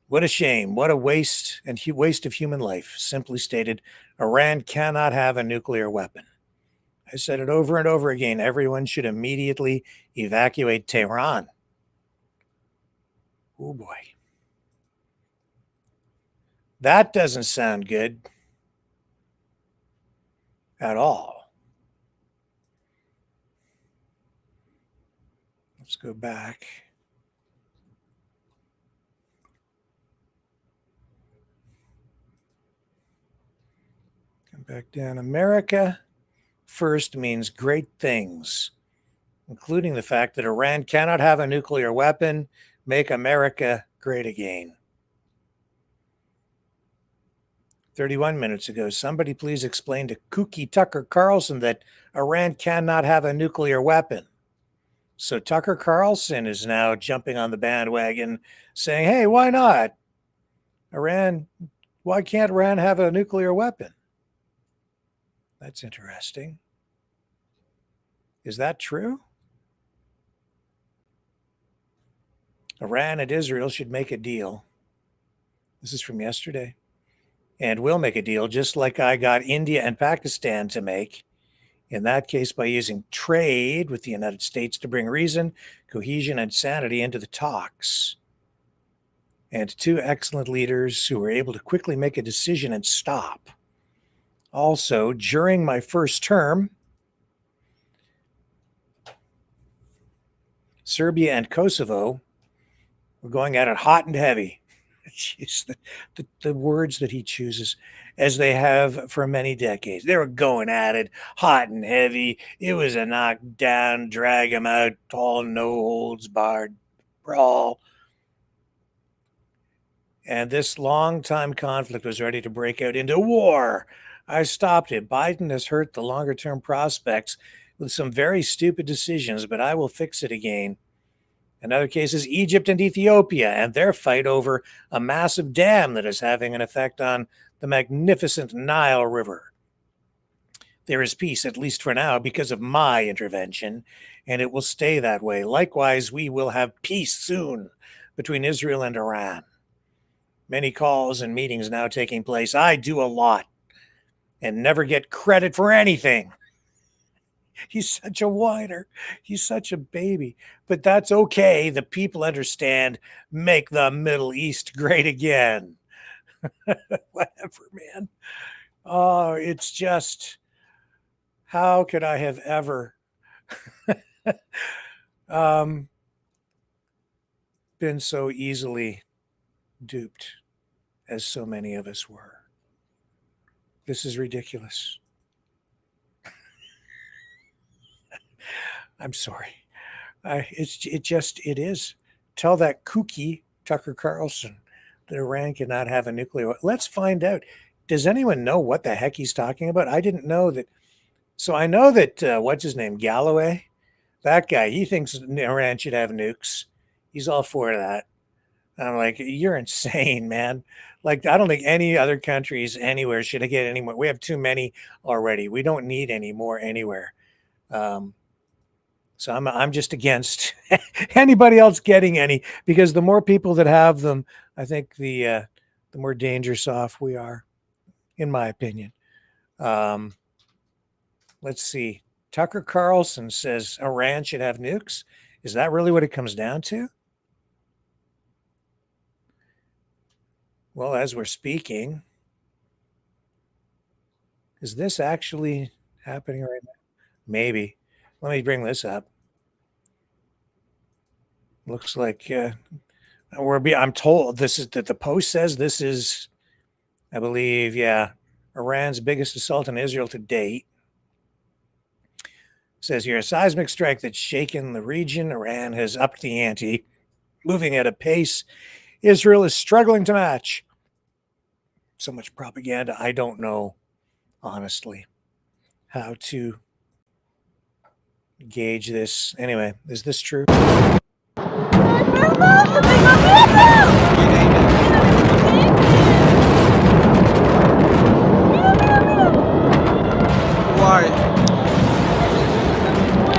Speaker 2: What a shame. What a waste and waste of human life. Simply stated, Iran cannot have a nuclear weapon. I said it over and over again. Everyone should immediately evacuate Tehran. Oh boy. That doesn't sound good at all. Let's go back. Come back down. America first means great things, including the fact that Iran cannot have a nuclear weapon. Make America great again. 31 minutes ago, somebody please explain to kooky Tucker Carlson that Iran cannot have a nuclear weapon. So Tucker Carlson is now jumping on the bandwagon saying, hey, why not? Why can't Iran have a nuclear weapon? That's interesting. Is that true? Iran and Israel should make a deal. This is from yesterday. And will make a deal just like I got India and Pakistan to make. In that case, by using trade with the United States to bring reason, cohesion, and sanity into the talks. And two excellent leaders who were able to quickly make a decision and stop. Also, during my first term, Serbia and Kosovo were going at it hot and heavy. Jeez, the words that he chooses, as they have for many decades. They were going at it hot and heavy. It was a knockdown, drag him out, tall, no holds barred brawl. And this long-time conflict was ready to break out into war. I stopped it. Biden has hurt the longer-term prospects with some very stupid decisions, but I will fix it again. In other cases, Egypt and Ethiopia and their fight over a massive dam that is having an effect on the magnificent Nile River. There is peace, at least for now, because of my intervention, and it will stay that way. Likewise, we will have peace soon between Israel and Iran. Many calls and meetings now taking place. I do a lot and never get credit for anything. He's such a whiner. He's such a baby. But that's okay. The people understand. Make the Middle East great again. Whatever, man. Oh, it's just, how could I have ever been so easily duped as so many of us were? This is ridiculous. I'm sorry. It is. Tell that kooky Tucker Carlson that Iran cannot have a nuclear weapon. Let's find out. Does anyone know what the heck he's talking about? I didn't know that. So I know that, what's his name? Galloway? That guy, he thinks Iran should have nukes. He's all for that. I'm like, you're insane, man. Like, I don't think any other countries anywhere should get any more. We have too many already. We don't need any more anywhere. So I'm just against anybody else getting any, because the more people that have them, I think the more dangerous off we are, in my opinion. Let's see. Tucker Carlson says Iran should have nukes. Is that really what it comes down to? Well, as we're speaking, is this actually happening right now? Maybe. Let me bring this up. Looks like I'm told this is that the Post says this is, I believe, yeah, Iran's biggest assault on Israel to date. It says here, a seismic strike that's shaken the region. Iran has upped the ante, moving at a pace Israel is struggling to match. So much propaganda. I don't know, honestly, how to gauge this. Anyway, is this true?
Speaker 13: Why?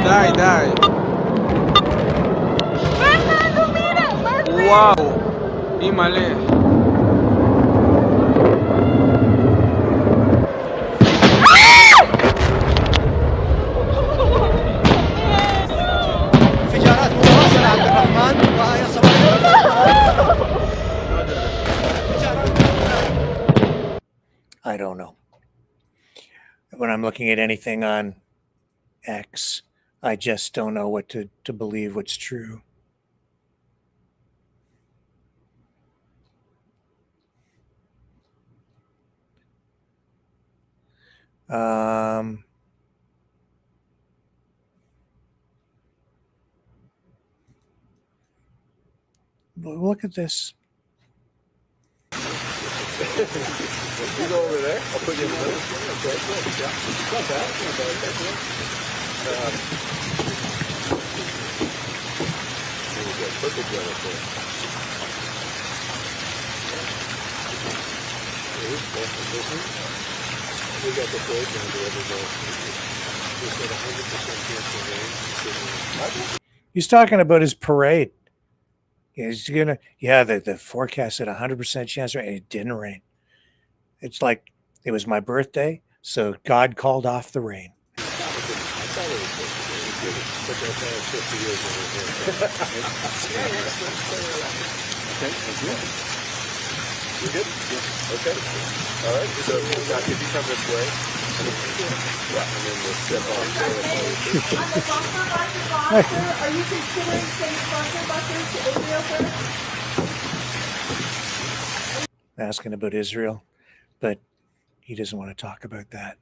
Speaker 13: Die. Wow. Imale.
Speaker 2: I don't know. When I'm looking at anything on X, I just don't know what to believe what's true. Look at this.
Speaker 14: You go over there. I'll put you in the middle. Okay, good. Yeah. Not bad. Not bad. Thank you. Here we go. Perfect one up there. We got the plate down to everybody. We said 100% chance of rain.
Speaker 2: He's talking about his parade. He's gonna, the forecast said 100% chance of rain, and it didn't rain. It's like it was my birthday, so God called off the rain.
Speaker 14: I thought it was supposed to be. But that's 50 years over here. Okay, that's good. You good? Yeah. Okay. All right. So now, if you come this way, yeah, and then we'll step off.
Speaker 5: On the buffer, are you considering sending buffer buses to Israel first?
Speaker 2: Asking about Israel, but he doesn't want to talk about that.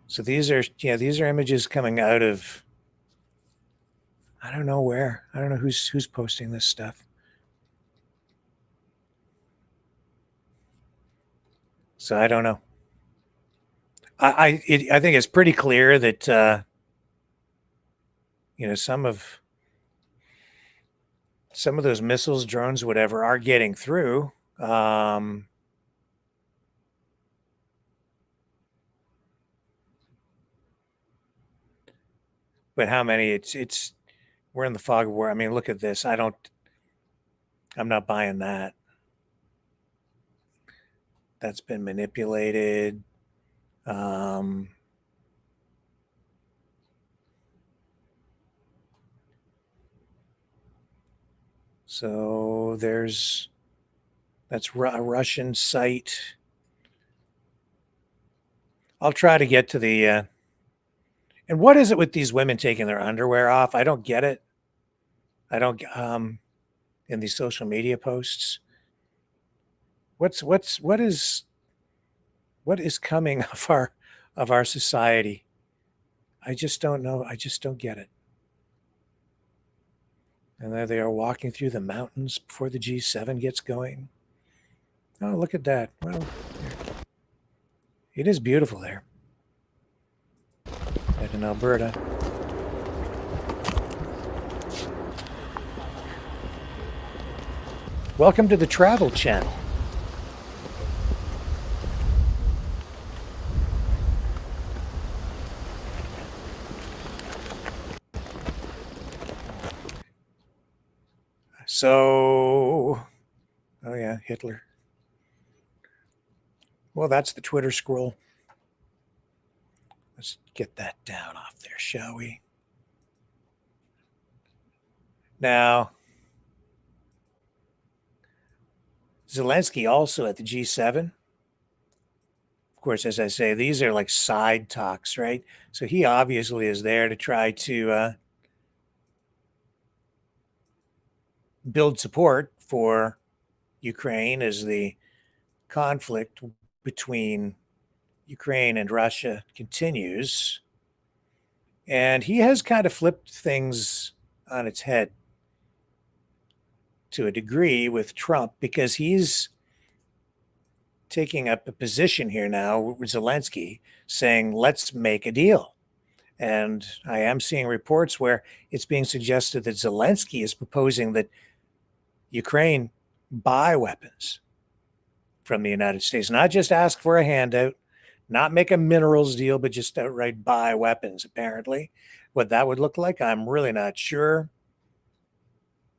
Speaker 2: So these are images coming out of, I don't know where. I don't know who's posting this stuff. So I don't know. I think it's pretty clear that some of those missiles, drones, whatever, are getting through. But how many? It's we're in the fog of war. I mean, look at this. I'm not buying that. That's been manipulated. So that's a Russian site. I'll try to get to the, and what is it with these women taking their underwear off? I don't get it. I don't, in these social media posts. What is coming of our society? I just don't know. I just don't get it. And there they are walking through the mountains before the G7 gets going. Oh, look at that. Well, it is beautiful there. But in Alberta. Welcome to the Travel Channel. So, oh yeah, Hitler. Well, that's the Twitter scroll. Let's get that down off there, shall we? Now, Zelensky also at the G7. Of course, as I say, these are like side talks, right? So he obviously is there to try to build support for Ukraine as the conflict between Ukraine and Russia continues. And he has kind of flipped things on its head to a degree with Trump, because he's taking up a position here now with Zelensky saying, let's make a deal. And I am seeing reports where it's being suggested that Zelensky is proposing that Ukraine buy weapons from the United States, not just ask for a handout, not make a minerals deal, but just outright buy weapons, apparently. What that would look like, I'm really not sure.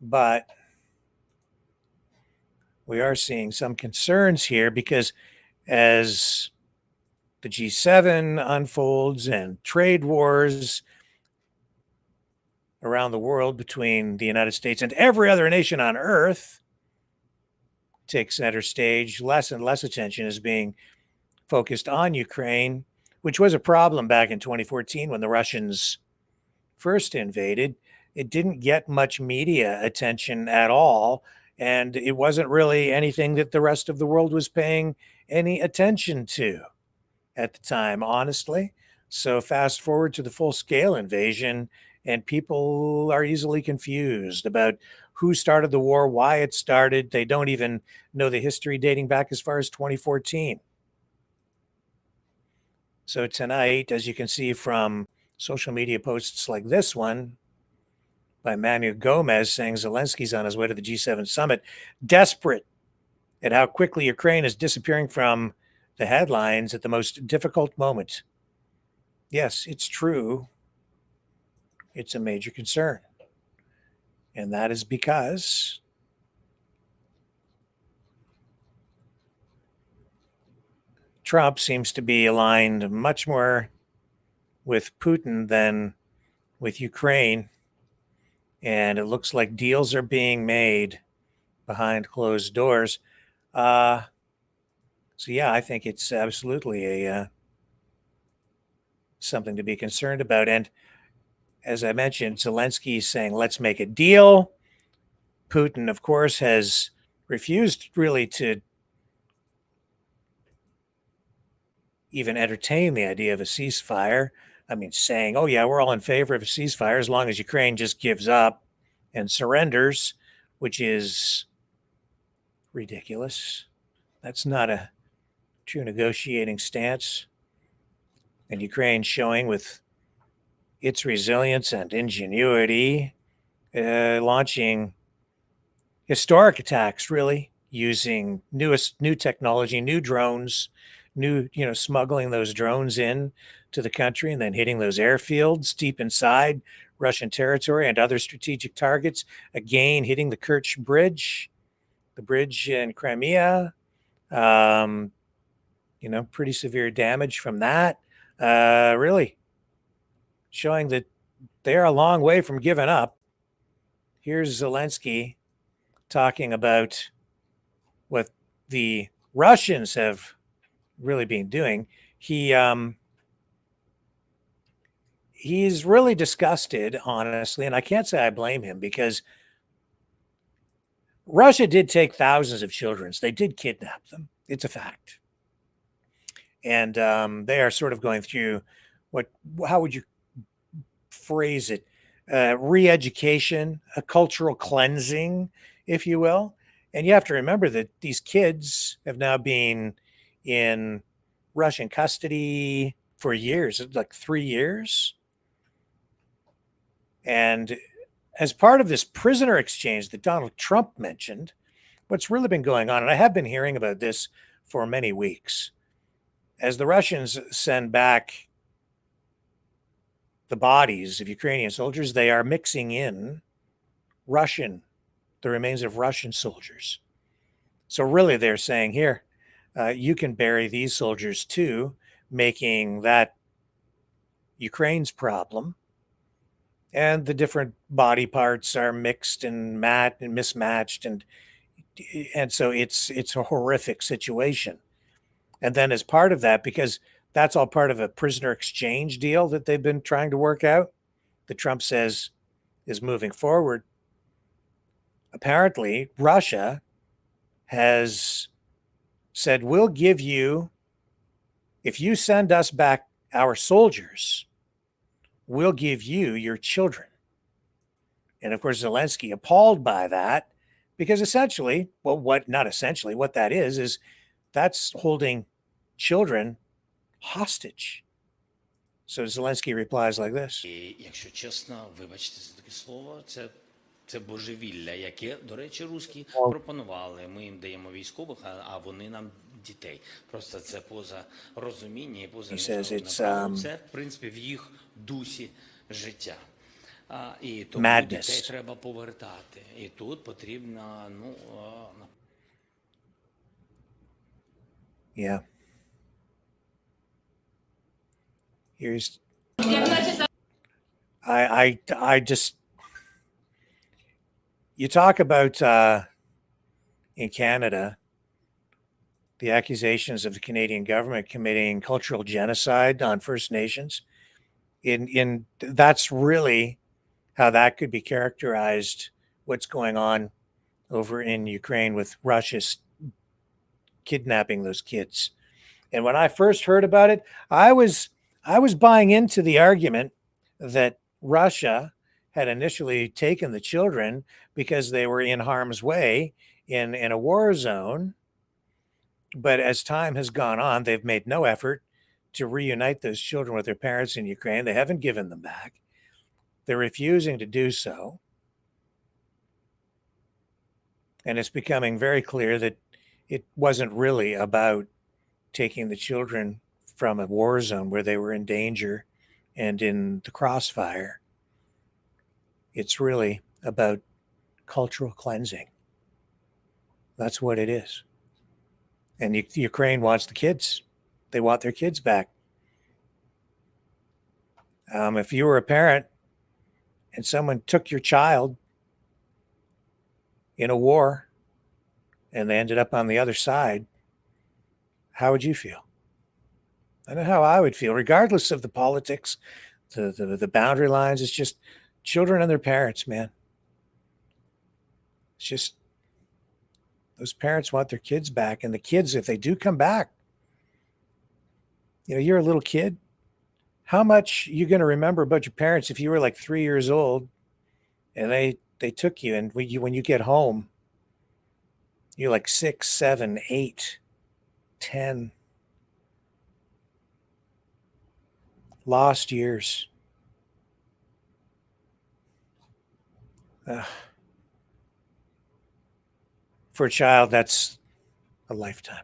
Speaker 2: But we are seeing some concerns here, because as the G7 unfolds and trade wars around the world between the United States and every other nation on earth take center stage, less and less attention is being focused on Ukraine, which was a problem back in 2014 when the Russians first invaded. It didn't get much media attention at all, and it wasn't really anything that the rest of the world was paying any attention to at the time, honestly. So fast forward to the full-scale invasion, and people are easily confused about who started the war, why it started. They don't even know the history dating back as far as 2014. So tonight, as you can see from social media posts like this one by Manu Gomez saying Zelensky's on his way to the G7 summit, desperate at how quickly Ukraine is disappearing from the headlines at the most difficult moment. Yes, it's true. It's a major concern. And that is because Trump seems to be aligned much more with Putin than with Ukraine. And it looks like deals are being made behind closed doors. So yeah, I think it's absolutely a something to be concerned about. And as I mentioned, Zelensky is saying, let's make a deal. Putin, of course, has refused really to even entertain the idea of a ceasefire. I mean, saying, oh yeah, we're all in favor of a ceasefire as long as Ukraine just gives up and surrenders, which is ridiculous. That's not a true negotiating stance. And Ukraine showing with its resilience and ingenuity, launching historic attacks, really, using new technology, new drones, smuggling those drones in to the country and then hitting those airfields deep inside Russian territory and other strategic targets. Again, hitting the Kerch Bridge, the bridge in Crimea. Pretty severe damage from that. Really showing that they're a long way from giving up. Here's Zelensky talking about what the Russians have really been doing. He's really disgusted, honestly, and I can't say I blame him, because Russia did take thousands of children. They did kidnap them. It's a fact. And they are sort of going through how would you phrase it? Re-education, a cultural cleansing, if you will. And you have to remember that these kids have now been in Russian custody for years, like 3 years. And as part of this prisoner exchange that Donald Trump mentioned, what's really been going on, and I have been hearing about this for many weeks, as the Russians send back the bodies of Ukrainian soldiers, they are mixing in the remains of Russian soldiers. So really they're saying, here, you can bury these soldiers too, making that Ukraine's problem. And the different body parts are mixed and mismatched, and so it's a horrific situation. And then as part of that, because that's all part of a prisoner exchange deal that they've been trying to work out, that Trump says is moving forward, apparently Russia has said, we'll give you, if you send us back our soldiers, we'll give you your children. And of course, Zelensky appalled by that, because essentially, well, what that is that's holding children hostage. So Zelensky replies like this.
Speaker 15: Якщо чесно, вибачте за таке слово, це божевілля, яке, до речі, русські пропонували. Ми їм даємо військових, а вони нам дітей. Просто це поза розуміння і поза міжнародним правом. Це, в принципі, в їх дусі життя. І тому дітей треба повертати. І тут потрібно,
Speaker 2: Yeah. Here's I just, you talk about in Canada the accusations of the Canadian government committing cultural genocide on First Nations. In that's really how that could be characterized, what's going on over in Ukraine with Russia's kidnapping those kids. And when I first heard about it, I was buying into the argument that Russia had initially taken the children because they were in harm's way in a war zone. But as time has gone on, they've made no effort to reunite those children with their parents in Ukraine. They haven't given them back. They're refusing to do so. And it's becoming very clear that it wasn't really about taking the children from a war zone where they were in danger and in the crossfire. It's really about cultural cleansing. That's what it is. And Ukraine wants the kids. They want their kids back. If you were a parent and someone took your child in a war and they ended up on the other side, how would you feel? I know how I would feel, regardless of the politics, the boundary lines. It's just children and their parents, man. It's just those parents want their kids back. And the kids, if they do come back, you're a little kid. How much you going to remember about your parents if you were like 3 years old and they took you, and when you get home, you're like 6, 7, 8, 10. Lost years. For a child, that's a lifetime.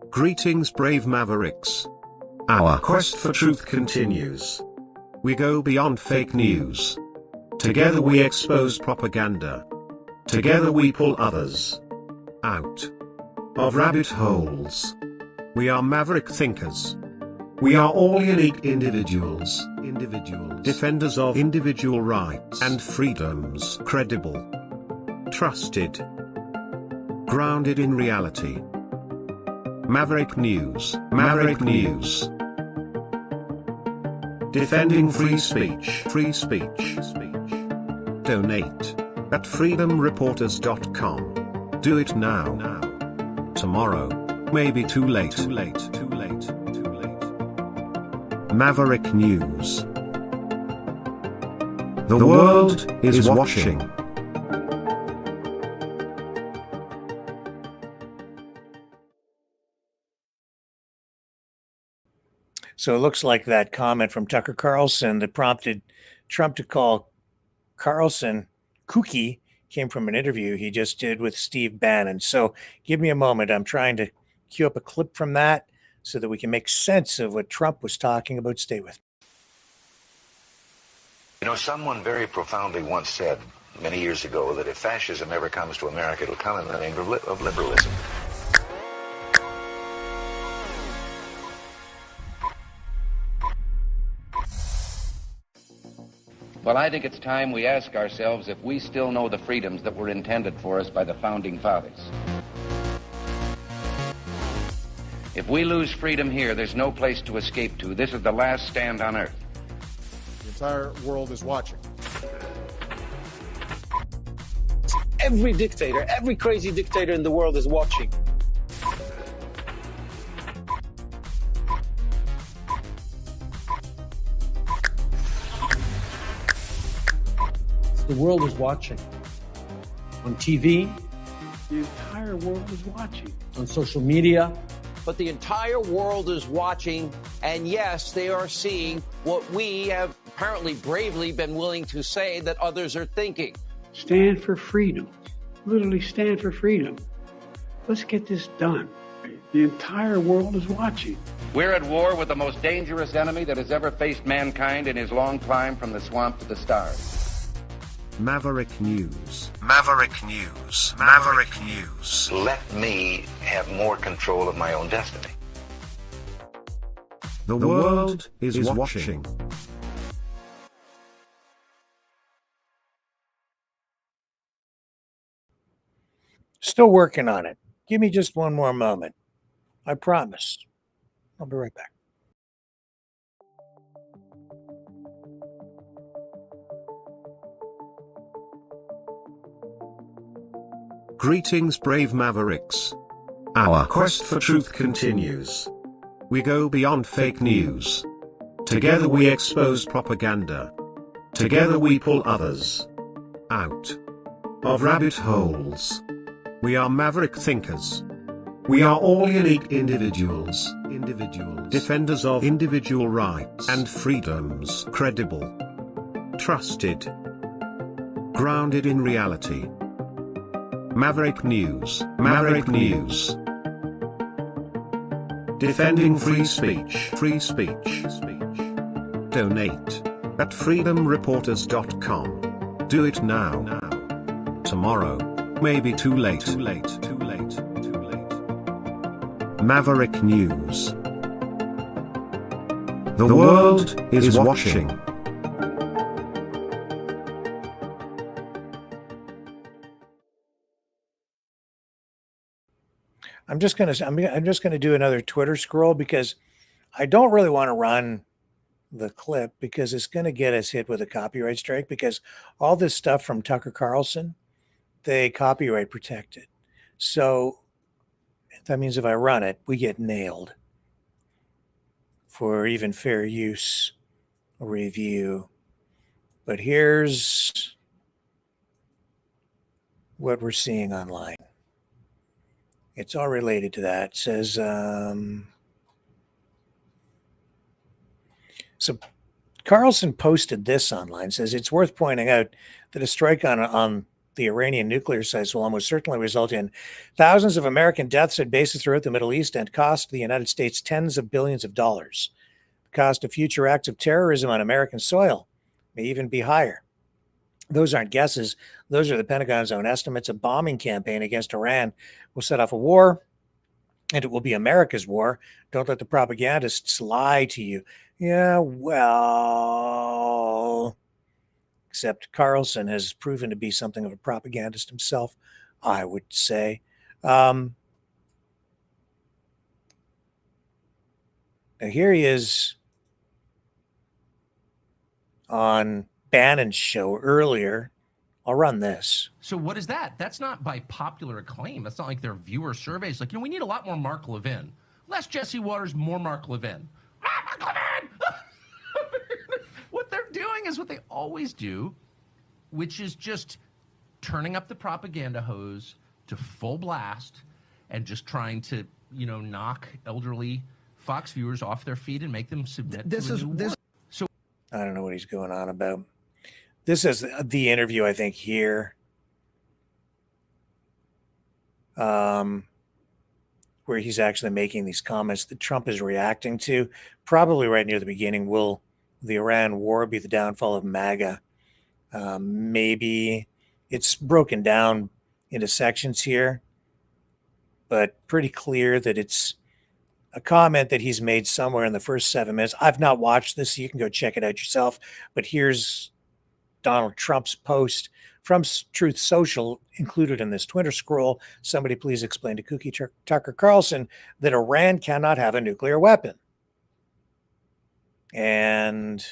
Speaker 1: Greetings, brave Mavericks. Our quest for truth continues. We go beyond fake news. Together we expose propaganda. Together we pull others out of rabbit holes. We are maverick thinkers. We are all unique individuals, defenders of individual rights and freedoms, credible, trusted, grounded in reality. Maverick News, Maverick News. Defending free speech, Donate at freedomreporters.com. Do it now. Tomorrow may be too late. Maverick News. The world is watching.
Speaker 2: So it looks like that comment from Tucker Carlson that prompted Trump to call Carlson kooky came from an interview he just did with Steve Bannon. So give me a moment. I'm trying to cue up a clip from that so that we can make sense of what Trump was talking about. Stay with me.
Speaker 16: You know, someone very profoundly once said many years ago that if fascism ever comes to America, it'll come in the name of liberalism.
Speaker 17: Well, I think it's time we ask ourselves if we still know the freedoms that were intended for us by the Founding Fathers. If we lose freedom here, there's no place to escape to. This is the last stand on Earth.
Speaker 8: The entire world is watching.
Speaker 18: Every dictator, every crazy dictator in the world is watching. The world is watching. On TV, the entire world is watching. On social media.
Speaker 19: But the entire world is watching, and yes, they are seeing what we have apparently bravely been willing to say that others are thinking.
Speaker 20: Stand for freedom. Literally stand for freedom. Let's get this done. The entire world is watching.
Speaker 17: We're at war with the most dangerous enemy that has ever faced mankind in his long climb from the swamp to the stars.
Speaker 1: Maverick News. Maverick News. Maverick News.
Speaker 16: Let me have more control of my own destiny.
Speaker 1: The world is watching.
Speaker 2: Still working on it. Give me just one more moment. I promise. I'll be right back.
Speaker 1: Greetings, brave Mavericks. Our quest for truth continues. We go beyond fake news. Together we expose propaganda. Together we pull others out of rabbit holes. We are maverick thinkers. We are all unique individuals. Defenders of individual rights and freedoms. Credible. Trusted. Grounded in reality. Maverick News. Maverick News. Defending free speech. Free speech. Donate at freedomreporters.com. Do it now. Tomorrow may be too late. Maverick News. The world is watching.
Speaker 2: I'm just gonna do another Twitter scroll because I don't really want to run the clip because it's going to get us hit with a copyright strike because all this stuff from Tucker Carlson, they copyright protected. So that means if I run it, we get nailed for even fair use review. But here's what we're seeing online. It's all related to that. It says, so Carlson posted this online, says it's worth pointing out that a strike on the Iranian nuclear sites will almost certainly result in thousands of American deaths at bases throughout the Middle East and cost the United States tens of billions of dollars. The cost of future acts of terrorism on American soil may even be higher. Those aren't guesses. Those are the Pentagon's own estimates. A bombing campaign against Iran will set off a war, and it will be America's war. Don't let the propagandists lie to you. Yeah, well, except Carlson has proven to be something of a propagandist himself, I would say. Now here he is on Bannon's show earlier. I'll run this.
Speaker 21: So what is that? That's not by popular acclaim. That's not like their viewer surveys. Like, we need a lot more Mark Levin. Less Jesse Waters, more Mark Levin. Mark Levin! What they're doing is what they always do, which is just turning up the propaganda hose to full blast and just trying to, knock elderly Fox viewers off their feet and make them submit
Speaker 6: This
Speaker 21: to a
Speaker 6: is
Speaker 21: new
Speaker 6: this.
Speaker 21: war. So
Speaker 2: I don't know what he's going on about. This is the interview, I think, here. Where he's actually making these comments that Trump is reacting to, probably right near the beginning. Will the Iran war be the downfall of MAGA? Maybe it's broken down into sections here, but pretty clear that it's a comment that he's made somewhere in the first 7 minutes. I've not watched this, so you can go check it out yourself. But here's Donald Trump's post from Truth Social included in this Twitter scroll. Somebody please explain to Cookie Tucker Carlson that Iran cannot have a nuclear weapon. And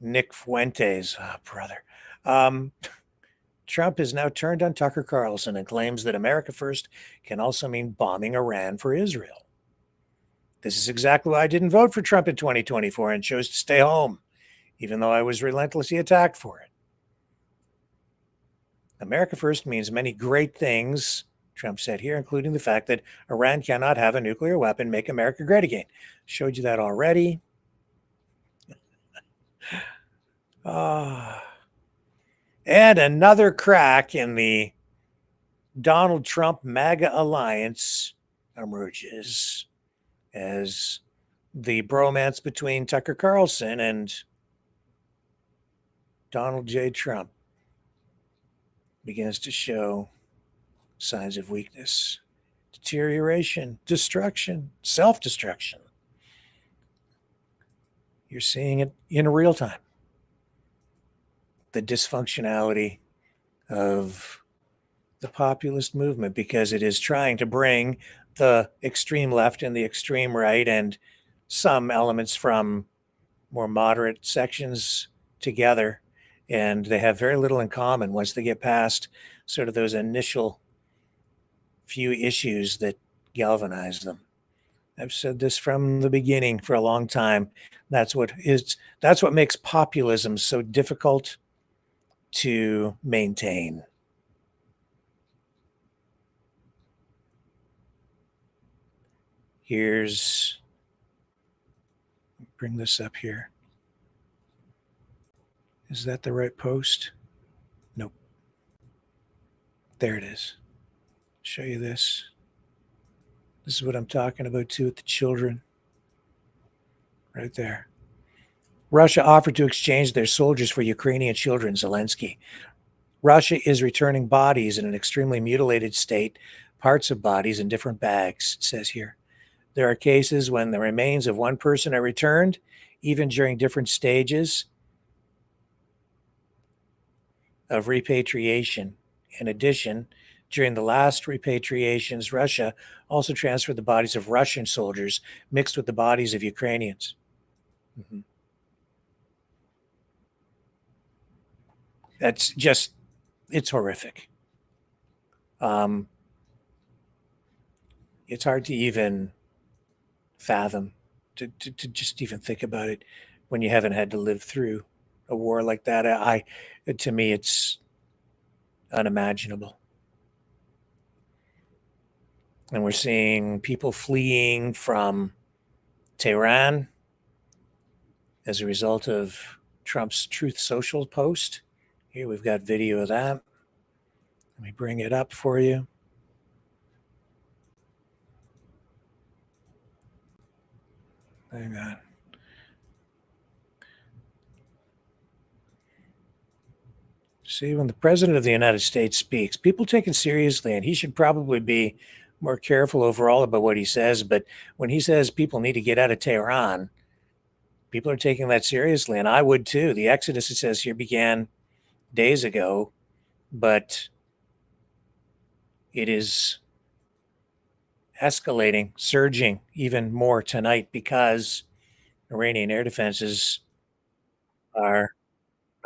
Speaker 2: Nick Fuentes, brother. Trump has now turned on Tucker Carlson and claims that America first can also mean bombing Iran for Israel. This is exactly why I didn't vote for Trump in 2024 and chose to stay home, even though I was relentlessly attacked for it. America first means many great things, Trump said here, including the fact that Iran cannot have a nuclear weapon, make America great again. Showed you that already. And another crack in the Donald Trump MAGA alliance emerges as the bromance between Tucker Carlson and Donald J. Trump begins to show signs of weakness, deterioration, destruction, self-destruction. You're seeing it in real time. The dysfunctionality of the populist movement, because it is trying to bring the extreme left and the extreme right and some elements from more moderate sections together. And they have very little in common once they get past sort of those initial few issues that galvanize them. I've said this from the beginning for a long time. That's what makes populism so difficult to maintain. Bring this up here. Is that the right post? Nope. There it is. Show you this. This is what I'm talking about too with the children. Right there. Russia offered to exchange their soldiers for Ukrainian children, Zelensky. Russia is returning bodies in an extremely mutilated state, parts of bodies in different bags, it says here. There are cases when the remains of one person are returned, even during different stages of repatriation. In addition, during the last repatriations, Russia also transferred the bodies of Russian soldiers mixed with the bodies of Ukrainians. Mm-hmm. That's just, it's horrific. It's hard to even fathom, to just even think about it when you haven't had to live through a war like that. To me, it's unimaginable. And we're seeing people fleeing from Tehran as a result of Trump's Truth Social post. Here we've got video of that. Let me bring it up for you. Hang on. See, when the President of the United States speaks, people take it seriously, and he should probably be more careful overall about what he says. But when he says people need to get out of Tehran, people are taking that seriously, and I would too. The exodus, it says here, began days ago, but it is escalating, surging even more tonight because Iranian air defenses are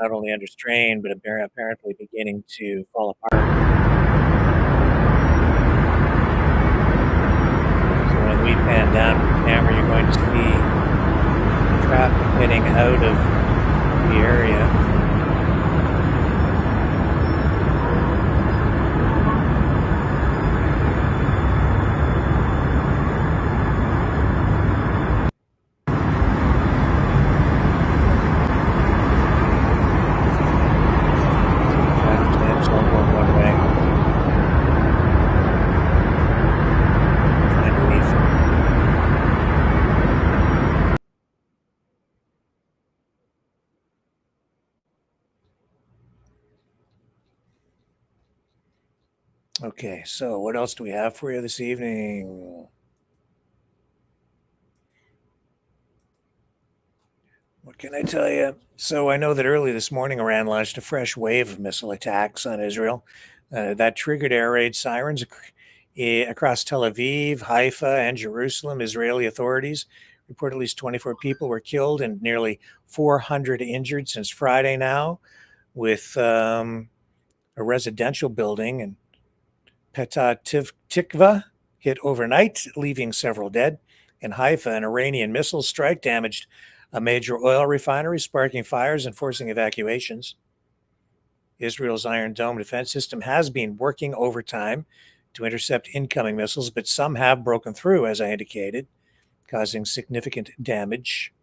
Speaker 2: not only under strain, but apparently beginning to fall apart. So when we pan down with the camera, you're going to see traffic heading out of the area. Okay, so what else do we have for you this evening? What can I tell you? So I know that early this morning, Iran launched a fresh wave of missile attacks on Israel. That triggered air raid sirens across Tel Aviv, Haifa, and Jerusalem. Israeli authorities report at least 24 people were killed and nearly 400 injured since Friday now, with a residential building in Petah Tikva hit overnight, leaving several dead. In Haifa, an Iranian missile strike damaged a major oil refinery, sparking fires and forcing evacuations. Israel's Iron Dome defense system has been working overtime to intercept incoming missiles, but some have broken through, as I indicated, causing significant damage.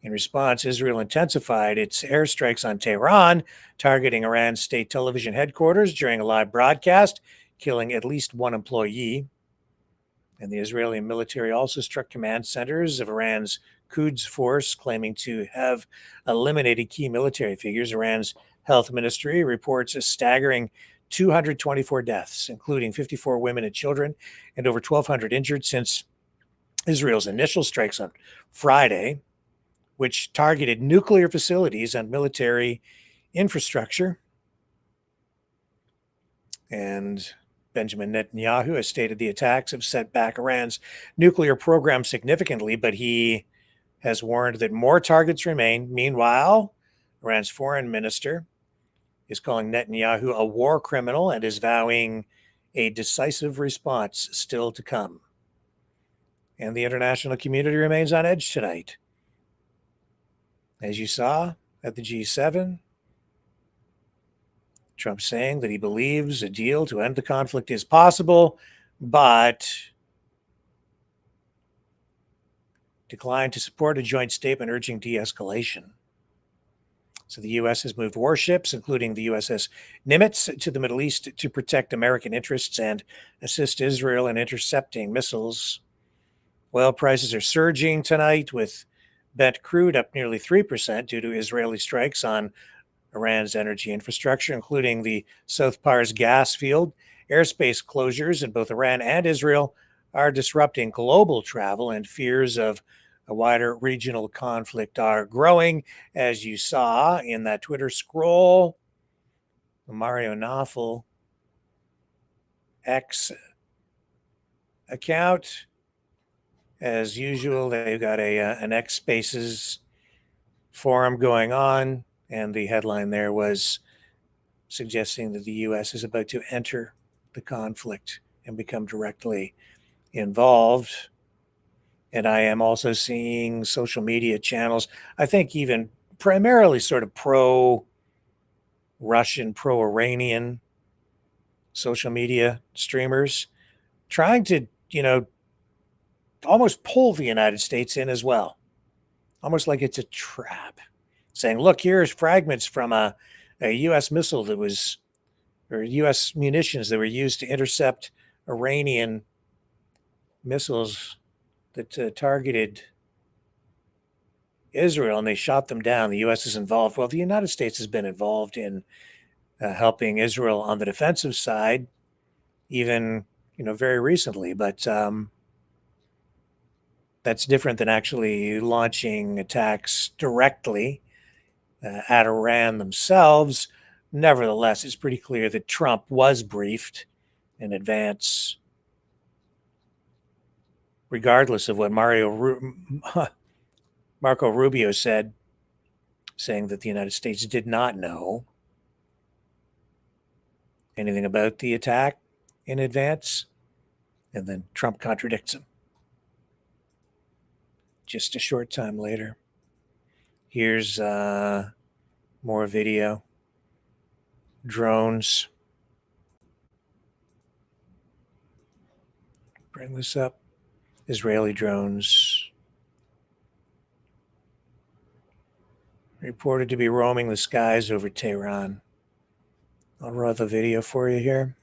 Speaker 2: In response, Israel intensified its airstrikes on Tehran, targeting Iran's state television headquarters during a live broadcast, killing at least one employee. And the Israeli military also struck command centers of Iran's Quds force, claiming to have eliminated key military figures. Iran's health ministry reports a staggering 224 deaths, including 54 women and children, and over 1,200 injured since Israel's initial strikes on Friday, which targeted nuclear facilities and military infrastructure. And Benjamin Netanyahu has stated the attacks have set back Iran's nuclear program significantly, but he has warned that more targets remain. Meanwhile, Iran's foreign minister is calling Netanyahu a war criminal and is vowing a decisive response still to come. And the international community remains on edge tonight. As you saw at the G7, Trump saying that he believes a deal to end the conflict is possible, but declined to support a joint statement urging de-escalation. So the U.S. has moved warships, including the USS Nimitz, to the Middle East to protect American interests and assist Israel in intercepting missiles. Oil prices are surging tonight, with Brent crude up nearly 3% due to Israeli strikes on Iran's energy infrastructure, including the South Pars gas field. Airspace closures in both Iran and Israel are disrupting global travel, and fears of a wider regional conflict are growing, as you saw in that Twitter scroll. The Mario Nawfal X account, as usual, they've got an X Spaces forum going on, and the headline there was suggesting that the U.S. is about to enter the conflict and become directly involved. And I am also seeing social media channels, I think even primarily sort of pro-Russian, pro-Iranian social media streamers trying to, almost pull the United States in as well. Almost like it's a trap. Saying, look, here's fragments from a U.S. missile that was, or U.S. munitions that were used to intercept Iranian missiles that targeted Israel, and they shot them down. The U.S. is involved. Well, the United States has been involved in helping Israel on the defensive side, even very recently. But that's different than actually launching attacks directly at Iran themselves. Nevertheless, it's pretty clear that Trump was briefed in advance, regardless of what Marco Rubio said, saying that the United States did not know anything about the attack in advance. And then Trump contradicts him just a short time later. Here's more video. Drones. Bring this up. Israeli drones reported to be roaming the skies over Tehran. I'll run the video for you here.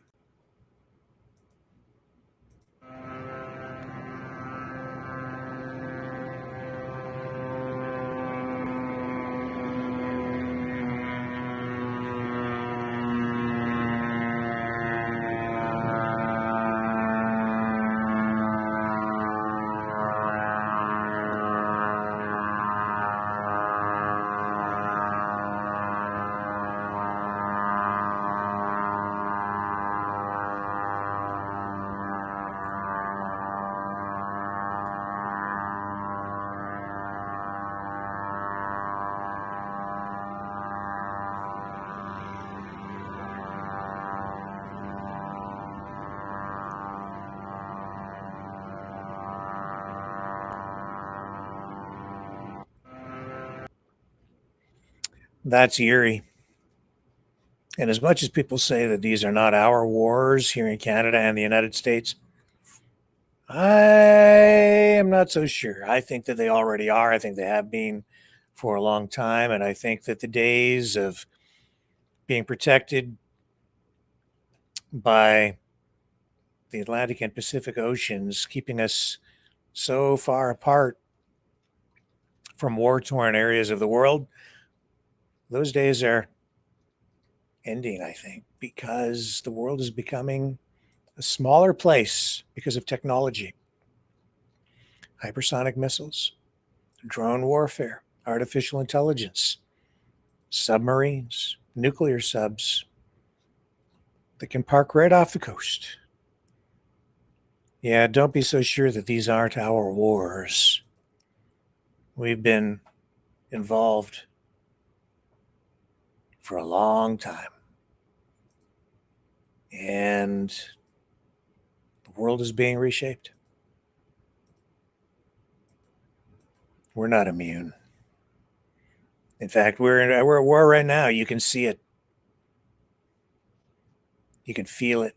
Speaker 2: That's eerie. And as much as people say that these are not our wars here in Canada and the United States, I am not so sure. I think that they already are. I think they have been for a long time. And I think that the days of being protected by the Atlantic and Pacific Oceans, keeping us so far apart from war-torn areas of the world, those days are ending, I think, because the world is becoming a smaller place because of technology. Hypersonic missiles, drone warfare, artificial intelligence, submarines, nuclear subs that can park right off the coast. Yeah, don't be so sure that these aren't our wars. We've been involved for a long time. And the world is being reshaped. We're not immune. In fact, we're at war right now. You can see it. You can feel it.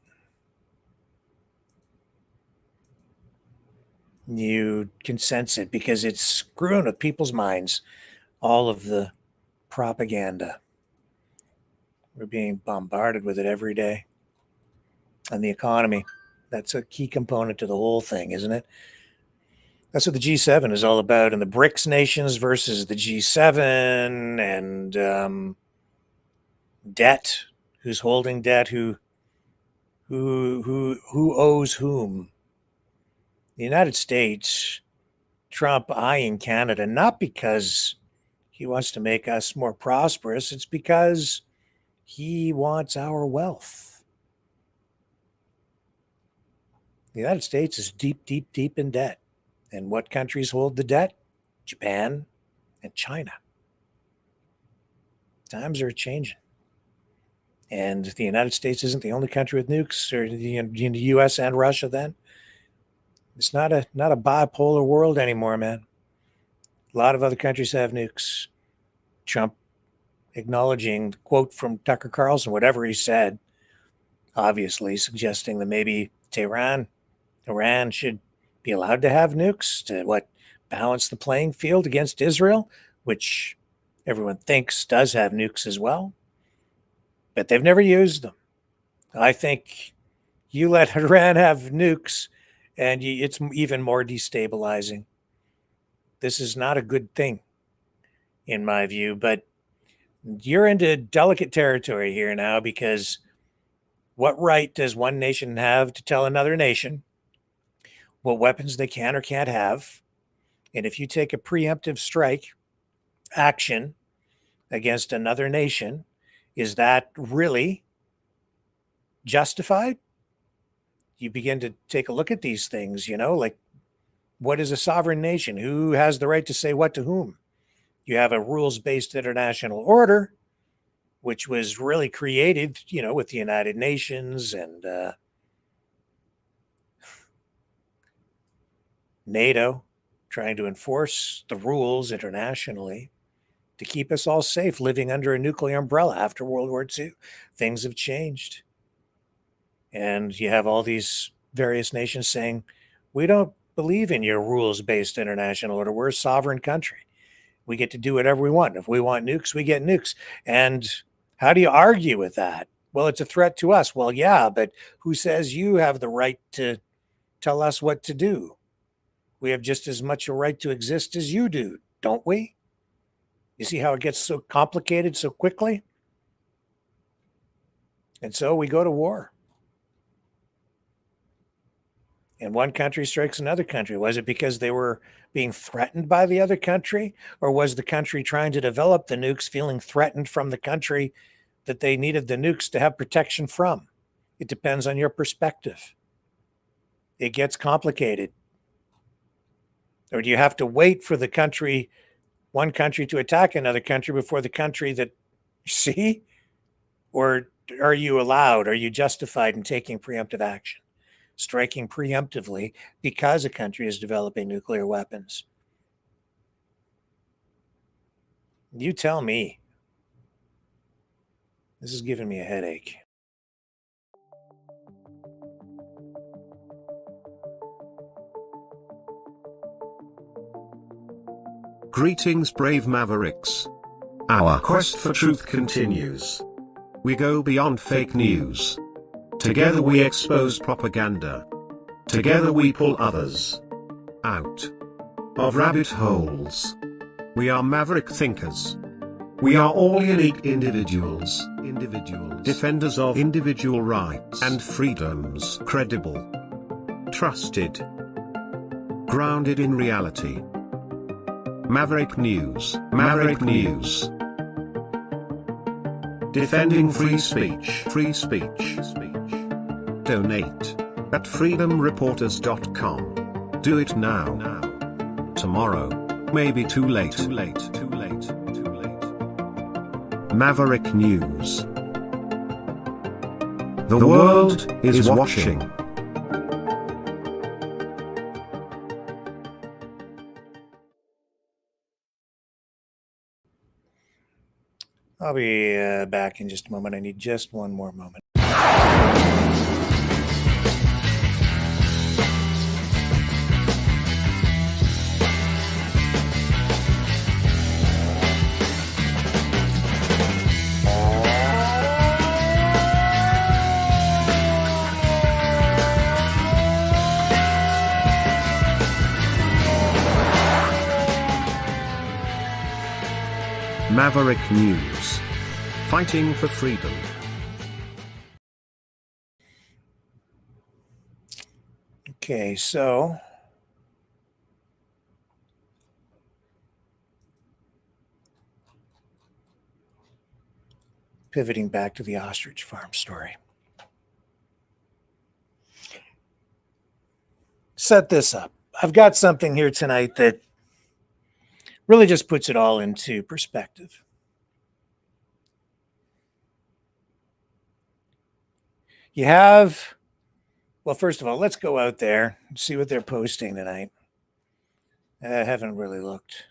Speaker 2: You can sense it because it's screwing with people's minds. All of the propaganda. We're being bombarded with it every day. And the economy. That's a key component to the whole thing, isn't it? That's what the G7 is all about. And the BRICS nations versus the G7 and debt. Who's holding debt? Who owes whom? The United States, Trump eyeing Canada, not because he wants to make us more prosperous, it's because he wants our wealth. The United States is deep, deep, deep in debt. And what countries hold the debt? Japan and China. Times are changing. And the United States isn't the only country with nukes, or the U.S. and Russia then. It's not a bipolar world anymore, man. A lot of other countries have nukes. Trump acknowledging the quote from Tucker Carlson, whatever he said, obviously suggesting that maybe Iran should be allowed to have nukes to balance the playing field against Israel, which everyone thinks does have nukes as well. But they've never used them. I think you let Iran have nukes and it's even more destabilizing. This is not a good thing, in my view, but you're into delicate territory here now, because what right does one nation have to tell another nation what weapons they can or can't have? And if you take a preemptive strike action against another nation, is that really justified? You begin to take a look at these things, like, what is a sovereign nation? Who has the right to say what to whom? You have a rules-based international order, which was really created, with the United Nations and NATO trying to enforce the rules internationally to keep us all safe, living under a nuclear umbrella after World War II. Things have changed. And you have all these various nations saying, we don't believe in your rules-based international order. We're a sovereign country. We get to do whatever we want. If we want nukes, we get nukes. And how do you argue with that? Well, it's a threat to us. Well, yeah, but who says you have the right to tell us what to do? We have just as much a right to exist as you do, don't we? You see how it gets so complicated so quickly? And so we go to war. And one country strikes another country. Was it because they were being threatened by the other country? Or was the country trying to develop the nukes feeling threatened from the country that they needed the nukes to have protection from? It depends on your perspective. It gets complicated. Or do you have to wait for one country to attack another country before the country that, see? Or are you allowed, are you justified in taking preemptive action? Striking preemptively because a country is developing nuclear weapons? You tell me. This is giving me a headache.
Speaker 1: Greetings, brave Mavericks. Our quest for truth continues. We go beyond fake news. Together we expose propaganda. Together we pull others out of rabbit holes. We are maverick thinkers. We are all unique individuals, defenders of individual rights and freedoms, credible, trusted, grounded in reality. Maverick News, Maverick News. Defending free speech, free speech. Donate at freedomreporters.com. Do it now. Tomorrow may be too late. Maverick News. The world is watching.
Speaker 2: I'll be back in just a moment. I need just one more moment.
Speaker 1: Maverick News. Fighting for freedom.
Speaker 2: Okay, so pivoting back to the ostrich farm story. Set this up. I've got something here tonight that really just puts it all into perspective. You have, well, first of all, let's go out there and see what they're posting tonight. I haven't really looked.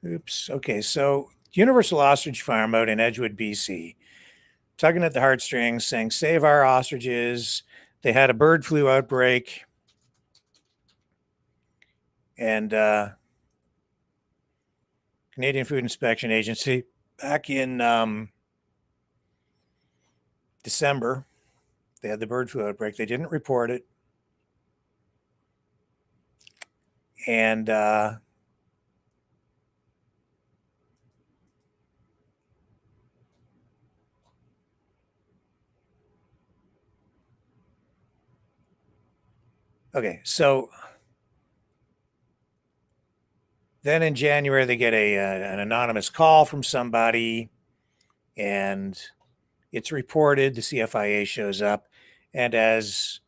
Speaker 2: Oops. Okay, so Universal Ostrich Farm out in Edgewood, BC, tugging at the heartstrings, saying, save our ostriches. They had a bird flu outbreak. And Canadian Food Inspection Agency back in December, they had the bird flu outbreak. They didn't report it. And okay, so then in January, they get an anonymous call from somebody, and it's reported. The CFIA shows up, and as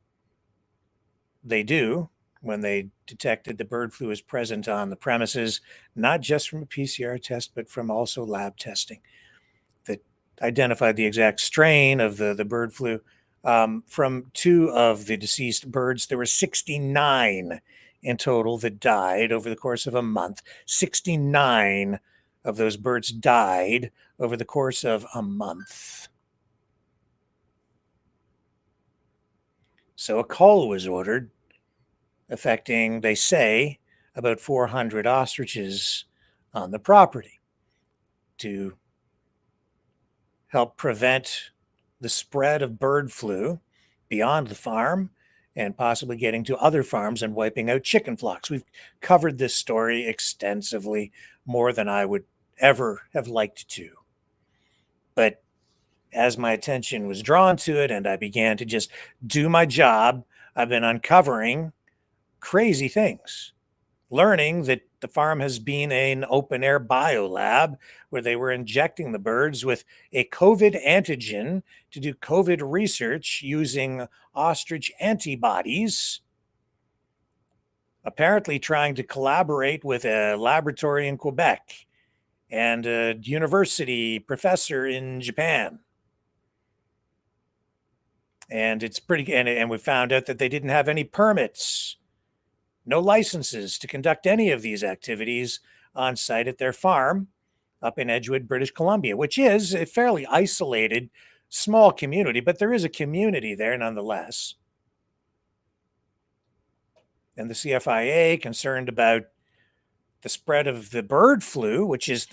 Speaker 2: they do when they detected the bird flu is present on the premises, not just from a PCR test, but from also lab testing that identified the exact strain of the bird flu. From 2 of the deceased birds, there were 69 in total that died over the course of a month. 69 of those birds died over the course of a month. So a cull was ordered, affecting, they say, about 400 ostriches on the property to help prevent the spread of bird flu beyond the farm and possibly getting to other farms and wiping out chicken flocks. We've covered this story extensively, more than I would ever have liked to. But as my attention was drawn to it and I began to just do my job, I've been uncovering crazy things, learning that the farm has been an open air biolab where they were injecting the birds with a COVID antigen to do COVID research using ostrich antibodies, apparently trying to collaborate with a laboratory in Quebec and a university professor in Japan. And it's pretty, and we found out that they didn't have any permits, no licenses to conduct any of these activities on site at their farm up in Edgewood, British Columbia, which is a fairly isolated, small community, but there is a community there nonetheless. And the CFIA, concerned about the spread of the bird flu, which is,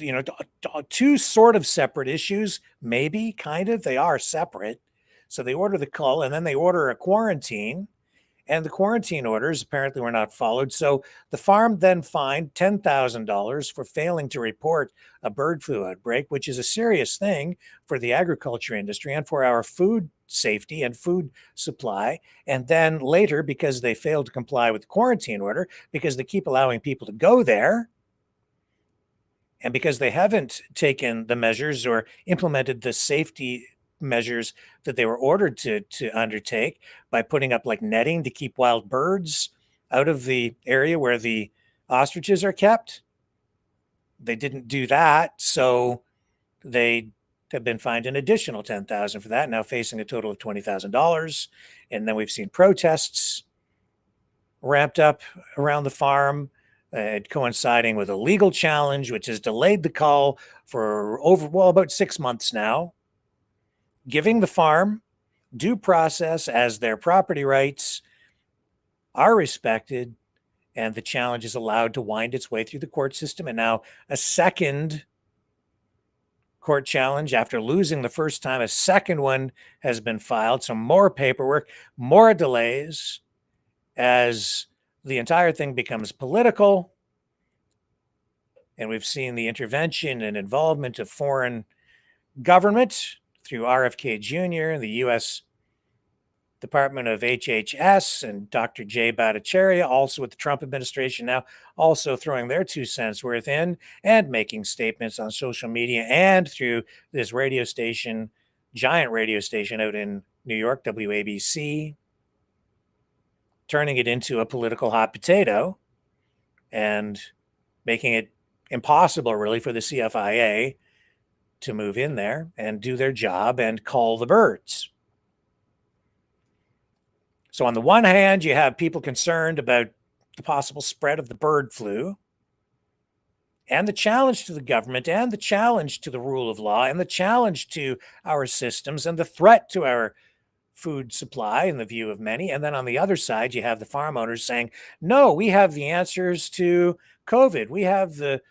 Speaker 2: two sort of separate issues, maybe, kind of, they are separate. So they order the cull and then they order a quarantine, and the quarantine orders apparently were not followed. So the farm then fined $10,000 for failing to report a bird flu outbreak, which is a serious thing for the agriculture industry and for our food safety and food supply. And then later, because they failed to comply with the quarantine order, because they keep allowing people to go there, and because they haven't taken the measures or implemented the safety measures that they were ordered to undertake by putting up like netting to keep wild birds out of the area where the ostriches are kept. They didn't do that, so they have been fined an additional $10,000 for that, now facing a total of $20,000. And then we've seen protests ramped up around the farm, coinciding with a legal challenge, which has delayed the call for about 6 months now, giving the farm due process as their property rights are respected, and the challenge is allowed to wind its way through the court system. And now a second court challenge, after losing the first time, a second one has been filed. So more paperwork, more delays, as the entire thing becomes political. And we've seen the intervention and involvement of foreign government through RFK Jr., the U.S. Department of HHS, and Dr. Jay Bhattacharya, also with the Trump administration now, also throwing their 2 cents worth in and making statements on social media and through this radio station, giant radio station out in New York, WABC, turning it into a political hot potato and making it impossible, really, for the CFIA to move in there and do their job and cull the birds. So on the one hand, you have people concerned about the possible spread of the bird flu, and the challenge to the government, and the challenge to the rule of law, and the challenge to our systems, and the threat to our food supply in the view of many. And then on the other side, you have the farm owners saying, no, we have the answers to COVID. We have the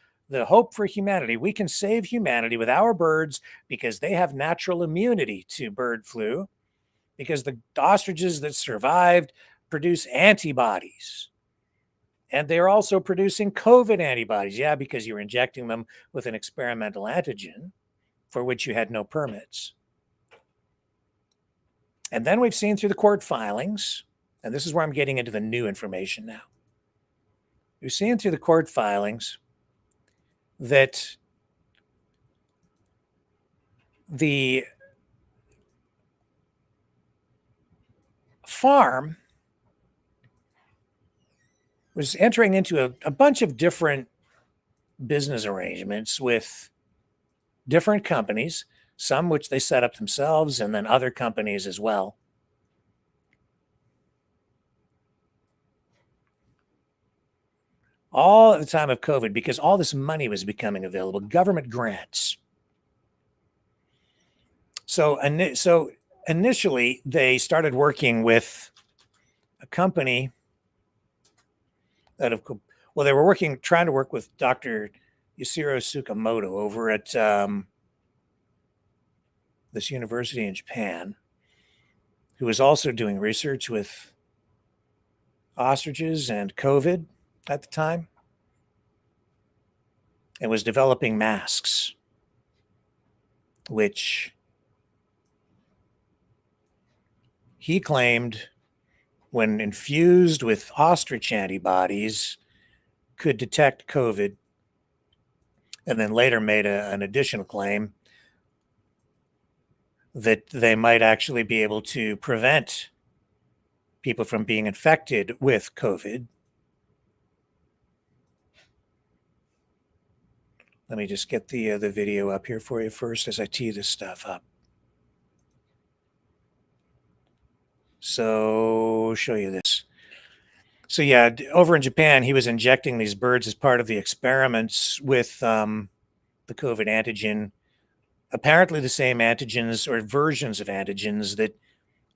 Speaker 2: hope for humanity. We can save humanity with our birds because they have natural immunity to bird flu, because the ostriches that survived produce antibodies. And they're also producing COVID antibodies. Yeah, because you're injecting them with an experimental antigen for which you had no permits. And then we've seen through the court filings, and this is where I'm getting into the new information now. We've seen through the court filings that the farm was entering into a bunch of different business arrangements with different companies, some which they set up themselves, and then other companies as well. All at the time of COVID, because all this money was becoming available, government grants. So initially, they started working with a company that, they were trying to work with Dr. Yasuhiro Tsukamoto over at this university in Japan, who was also doing research with ostriches and COVID at the time, and was developing masks, which he claimed, when infused with ostrich antibodies, could detect COVID, and then later made an additional claim that they might actually be able to prevent people from being infected with COVID. Let me just get the video up here for you first as I tee this stuff up. So show you this. So yeah, over in Japan, he was injecting these birds as part of the experiments with the COVID antigen. Apparently the same antigens or versions of antigens that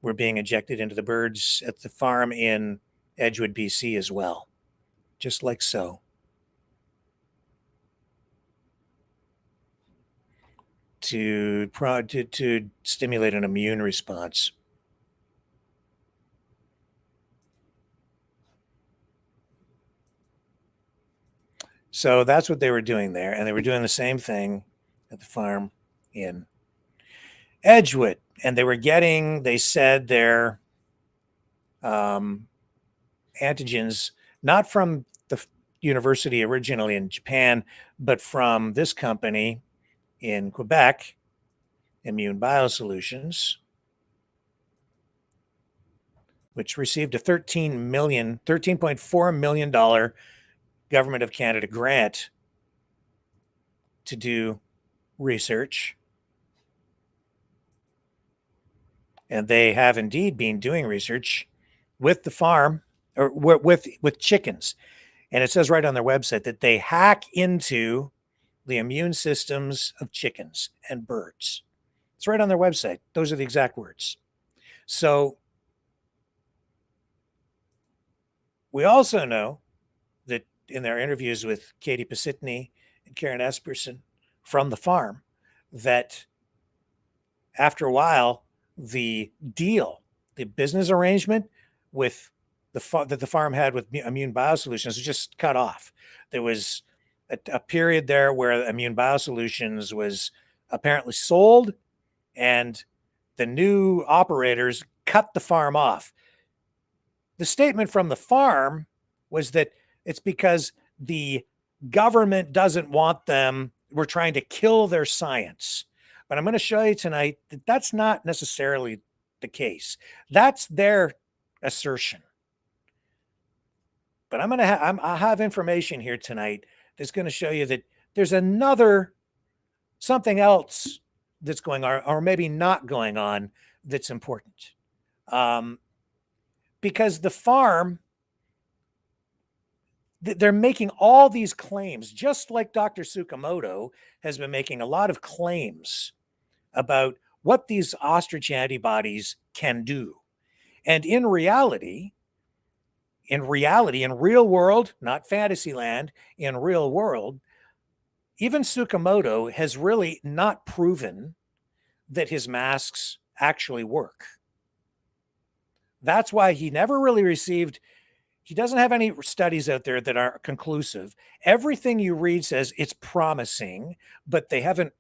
Speaker 2: were being injected into the birds at the farm in Edgewood, BC as well. Just like so. To stimulate an immune response. So that's what they were doing there. And they were doing the same thing at the farm in Edgewood. And they were getting, they said, their antigens, not from the university originally in Japan, but from this company in Quebec, Immune Biosolutions, which received a $13.4 million Government of Canada grant to do research. And they have indeed been doing research with the farm or with chickens. And it says right on their website that they hack into the immune systems of chickens and birds. It's right on their website. Those are the exact words. So we also know that in their interviews with Katie Pasitny and Karen Esperson from the farm, that after a while, the deal, the business arrangement with that the farm had with Immune Biosolutions was just cut off. There was a period there where Immune Biosolutions was apparently sold, and the new operators cut the farm off. The statement from the farm was that it's because the government doesn't want them. We're trying to kill their science. But I'm going to show you tonight that that's not necessarily the case. That's their assertion. But I'm going to I have information here tonight that's going to show you that there's something else that's going on, or maybe not going on, that's important. Because the farm, they're making all these claims, just like Dr. Tsukamoto has been making a lot of claims about what these ostrich antibodies can do. And in reality, in real world, not fantasy land, in real world, even Tsukamoto has really not proven that his masks actually work. That's why he never really received, he doesn't have any studies out there that are conclusive. Everything you read says it's promising, but they haven't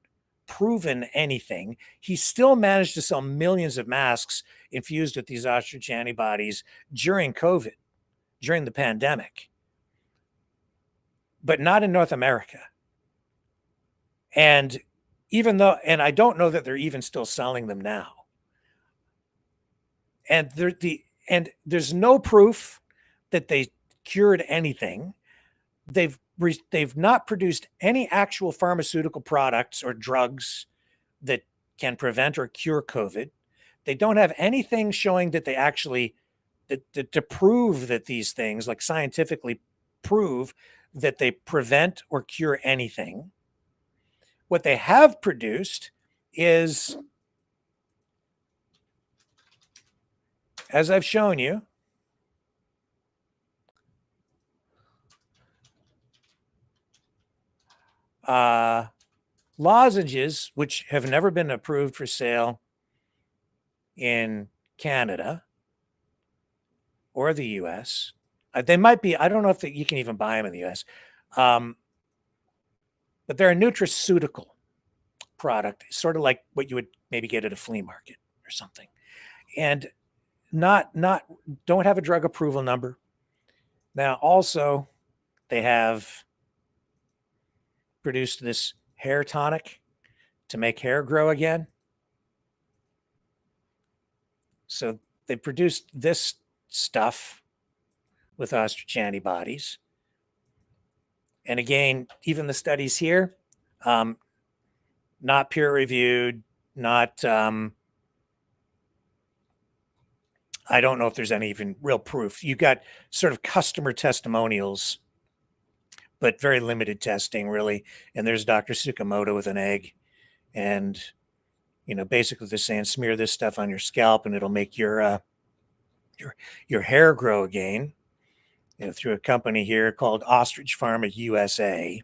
Speaker 2: proven anything. He still managed to sell millions of masks infused with these ostrich antibodies during COVID, during the pandemic, but not in North America. And I don't know that they're even still selling them now. And there's no proof that they cured anything. They've not produced any actual pharmaceutical products or drugs that can prevent or cure COVID. They don't have anything showing that they actually to prove that these things, like scientifically prove that they prevent or cure anything. What they have produced is, as I've shown you, lozenges, which have never been approved for sale in Canada or the US. They might be, I don't know if you can even buy them in the US. But they're a nutraceutical product, sort of like what you would maybe get at a flea market or something. And don't have a drug approval number. Now, also, they have produced this hair tonic to make hair grow again. So they produced this stuff with ostrich antibodies. And again, even the studies here, not peer reviewed, not I don't know if there's any even real proof. You got sort of customer testimonials, but very limited testing, really. And there's Dr. Tsukamoto with an egg. And, basically they're saying smear this stuff on your scalp and it'll make your hair grow again, through a company here called Ostrich Pharma USA.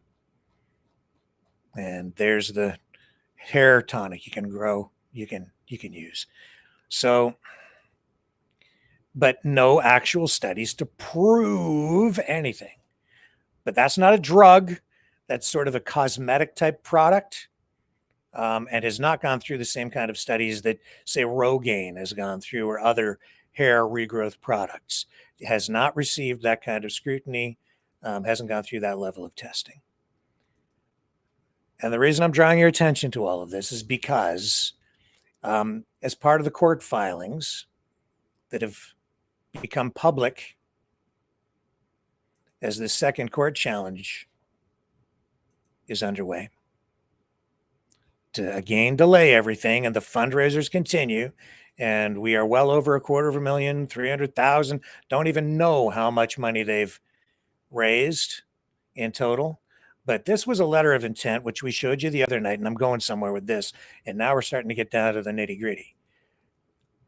Speaker 2: And there's the hair tonic you can use. So, but no actual studies to prove anything. But that's not a drug. That's sort of a cosmetic type product, and has not gone through the same kind of studies that, say, Rogaine has gone through, or other hair regrowth products. It has not received that kind of scrutiny, hasn't gone through that level of testing. And the reason I'm drawing your attention to all of this is because, as part of the court filings that have become public as the second court challenge is underway, to again delay everything, and the fundraisers continue, and we are well over $250,000, 300,000, don't even know how much money they've raised in total. But this was a letter of intent, which we showed you the other night, and I'm going somewhere with this, and now we're starting to get down to the nitty-gritty.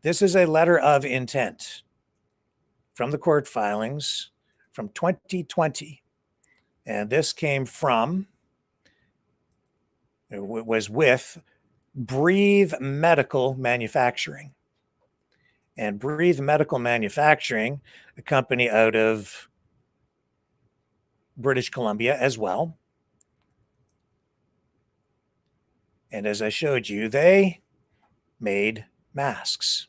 Speaker 2: This is a letter of intent from the court filings from 2020, and this came from, it was with Breathe Medical Manufacturing. And Breathe Medical Manufacturing, a company out of British Columbia as well. And as I showed you, they made masks.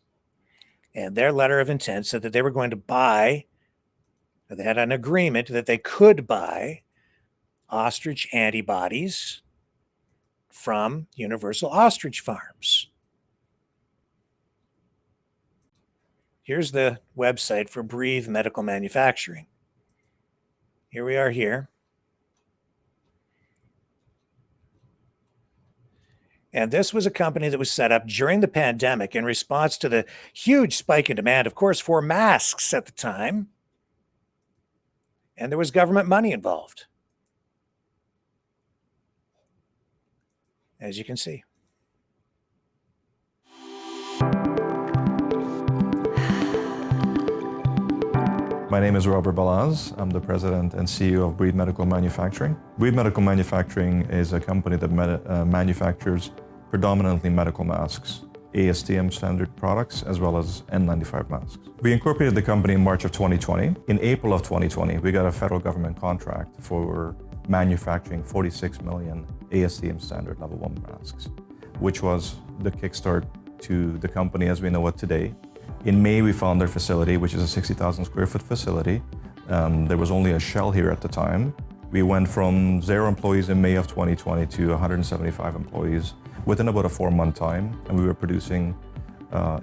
Speaker 2: And their letter of intent said that they were going to buy, they had an agreement that they could buy ostrich antibodies from Universal Ostrich Farms. Here's the website for Breathe Medical Manufacturing. Here we are here. And this was a company that was set up during the pandemic in response to the huge spike in demand, of course, for masks at the time. And there was government money involved, as you can see.
Speaker 6: My name is Robert Balaz. I'm the president and CEO of Breathe Medical Manufacturing. Breathe Medical Manufacturing is a company that manufactures predominantly medical masks, ASTM standard products, as well as N95 masks. We incorporated the company in March of 2020. In April of 2020, we got a federal government contract for manufacturing 46 million ASTM standard level 1 masks, which was the kickstart to the company as we know it today. In May, we found our facility, which is a 60,000 square foot facility. There was only a shell here at the time. We went from 0 employees in May of 2020 to 175 employees within about a 4-month time, and we were producing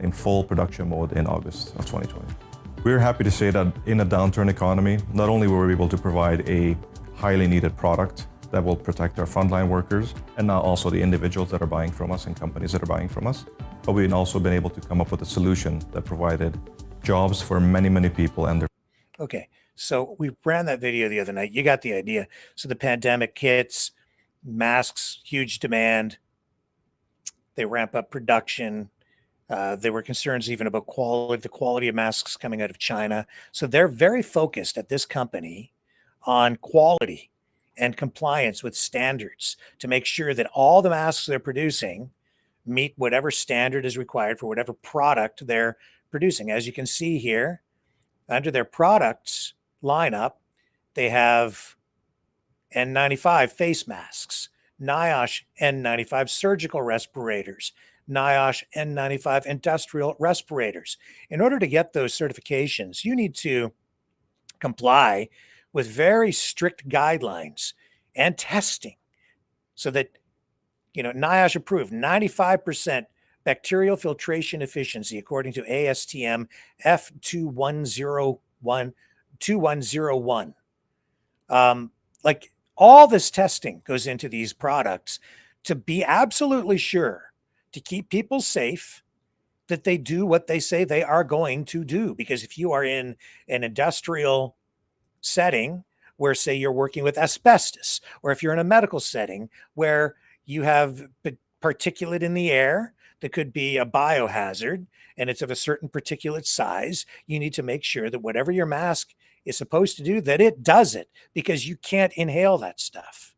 Speaker 6: in full production mode in August of 2020. We're happy to say that in a downturn economy, not only were we able to provide a highly needed product that will protect our frontline workers and now also the individuals that are buying from us and companies that are buying from us, but we've also been able to come up with a solution that provided jobs for many, many people and their...
Speaker 2: Okay, so we ran that video the other night. You got the idea. So the pandemic hits, masks, huge demand. They ramp up production. There were concerns even about the quality of masks coming out of China. So they're very focused at this company on quality and compliance with standards to make sure that all the masks they're producing meet whatever standard is required for whatever product they're producing. As you can see here, under their products lineup, they have N95 face masks, NIOSH N95 surgical respirators, NIOSH N95 industrial respirators. In order to get those certifications, you need to comply with very strict guidelines and testing so that, NIOSH approved 95% bacterial filtration efficiency according to ASTM F2101. Like all this testing goes into these products to be absolutely sure to keep people safe, that they do what they say they are going to do. Because if you are in an industrial setting where, say, you're working with asbestos, or if you're in a medical setting where you have particulate in the air that could be a biohazard and it's of a certain particulate size, you need to make sure that whatever your mask is supposed to do, that it does it, because you can't inhale that stuff.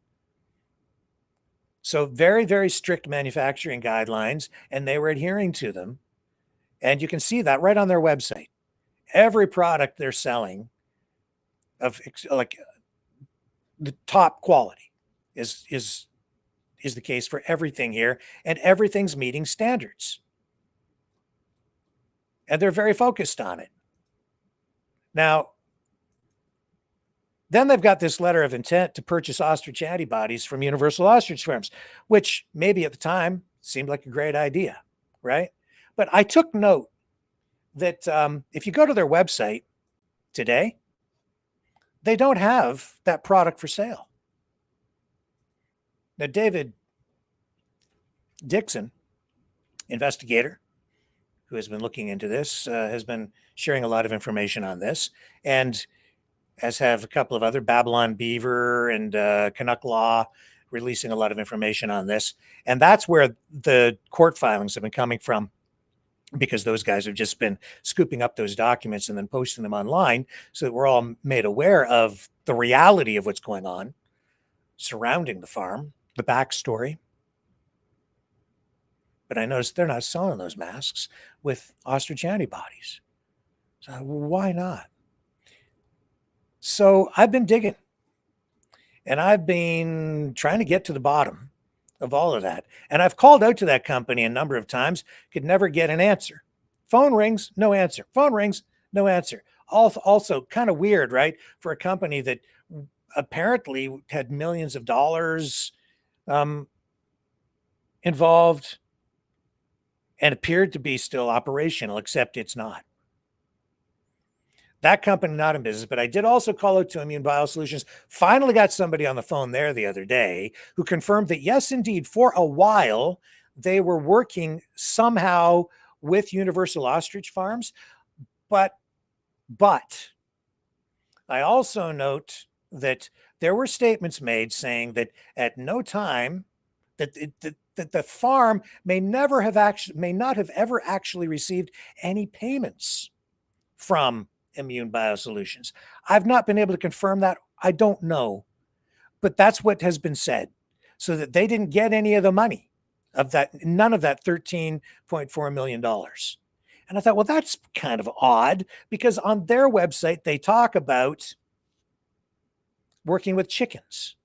Speaker 2: So very, very strict manufacturing guidelines, and they were adhering to them. And you can see that right on their website. Every product they're selling of like the top quality is the case for everything here, and everything's meeting standards. And they're very focused on it. Now, then they've got this letter of intent to purchase ostrich antibodies from Universal Ostrich Farms, which maybe at the time seemed like a great idea, right? But I took note that if you go to their website today, they don't have that product for sale. Now, David Dixon, investigator who has been looking into this, has been sharing a lot of information on this, and as have a couple of other, Babylon Beaver and Canuck Law, releasing a lot of information on this. And that's where the court filings have been coming from, because those guys have just been scooping up those documents and then posting them online so that we're all made aware of the reality of what's going on surrounding the farm, the backstory. But I noticed they're not selling those masks with ostrich antibodies. So why not? So I've been digging, and I've been trying to get to the bottom of all of that. And I've called out to that company a number of times, could never get an answer. Phone rings, no answer. Phone rings, no answer. Also kind of weird, right? For a company that apparently had millions of dollars involved and appeared to be still operational, except it's not. That company not in business, but I did also call out to Immune Biosolutions. Finally got somebody on the phone there the other day who confirmed that, yes, indeed, for a while, they were working somehow with Universal Ostrich Farms. But I also note that there were statements made saying that at no time that the farm may not have ever actually received any payments from Immune Biosolutions. I've not been able to confirm that. I don't know, but that's what has been said, so that they didn't get any of the money of that, none of that $13.4 million. And I thought, well, that's kind of odd, because on their website, they talk about working with chickens,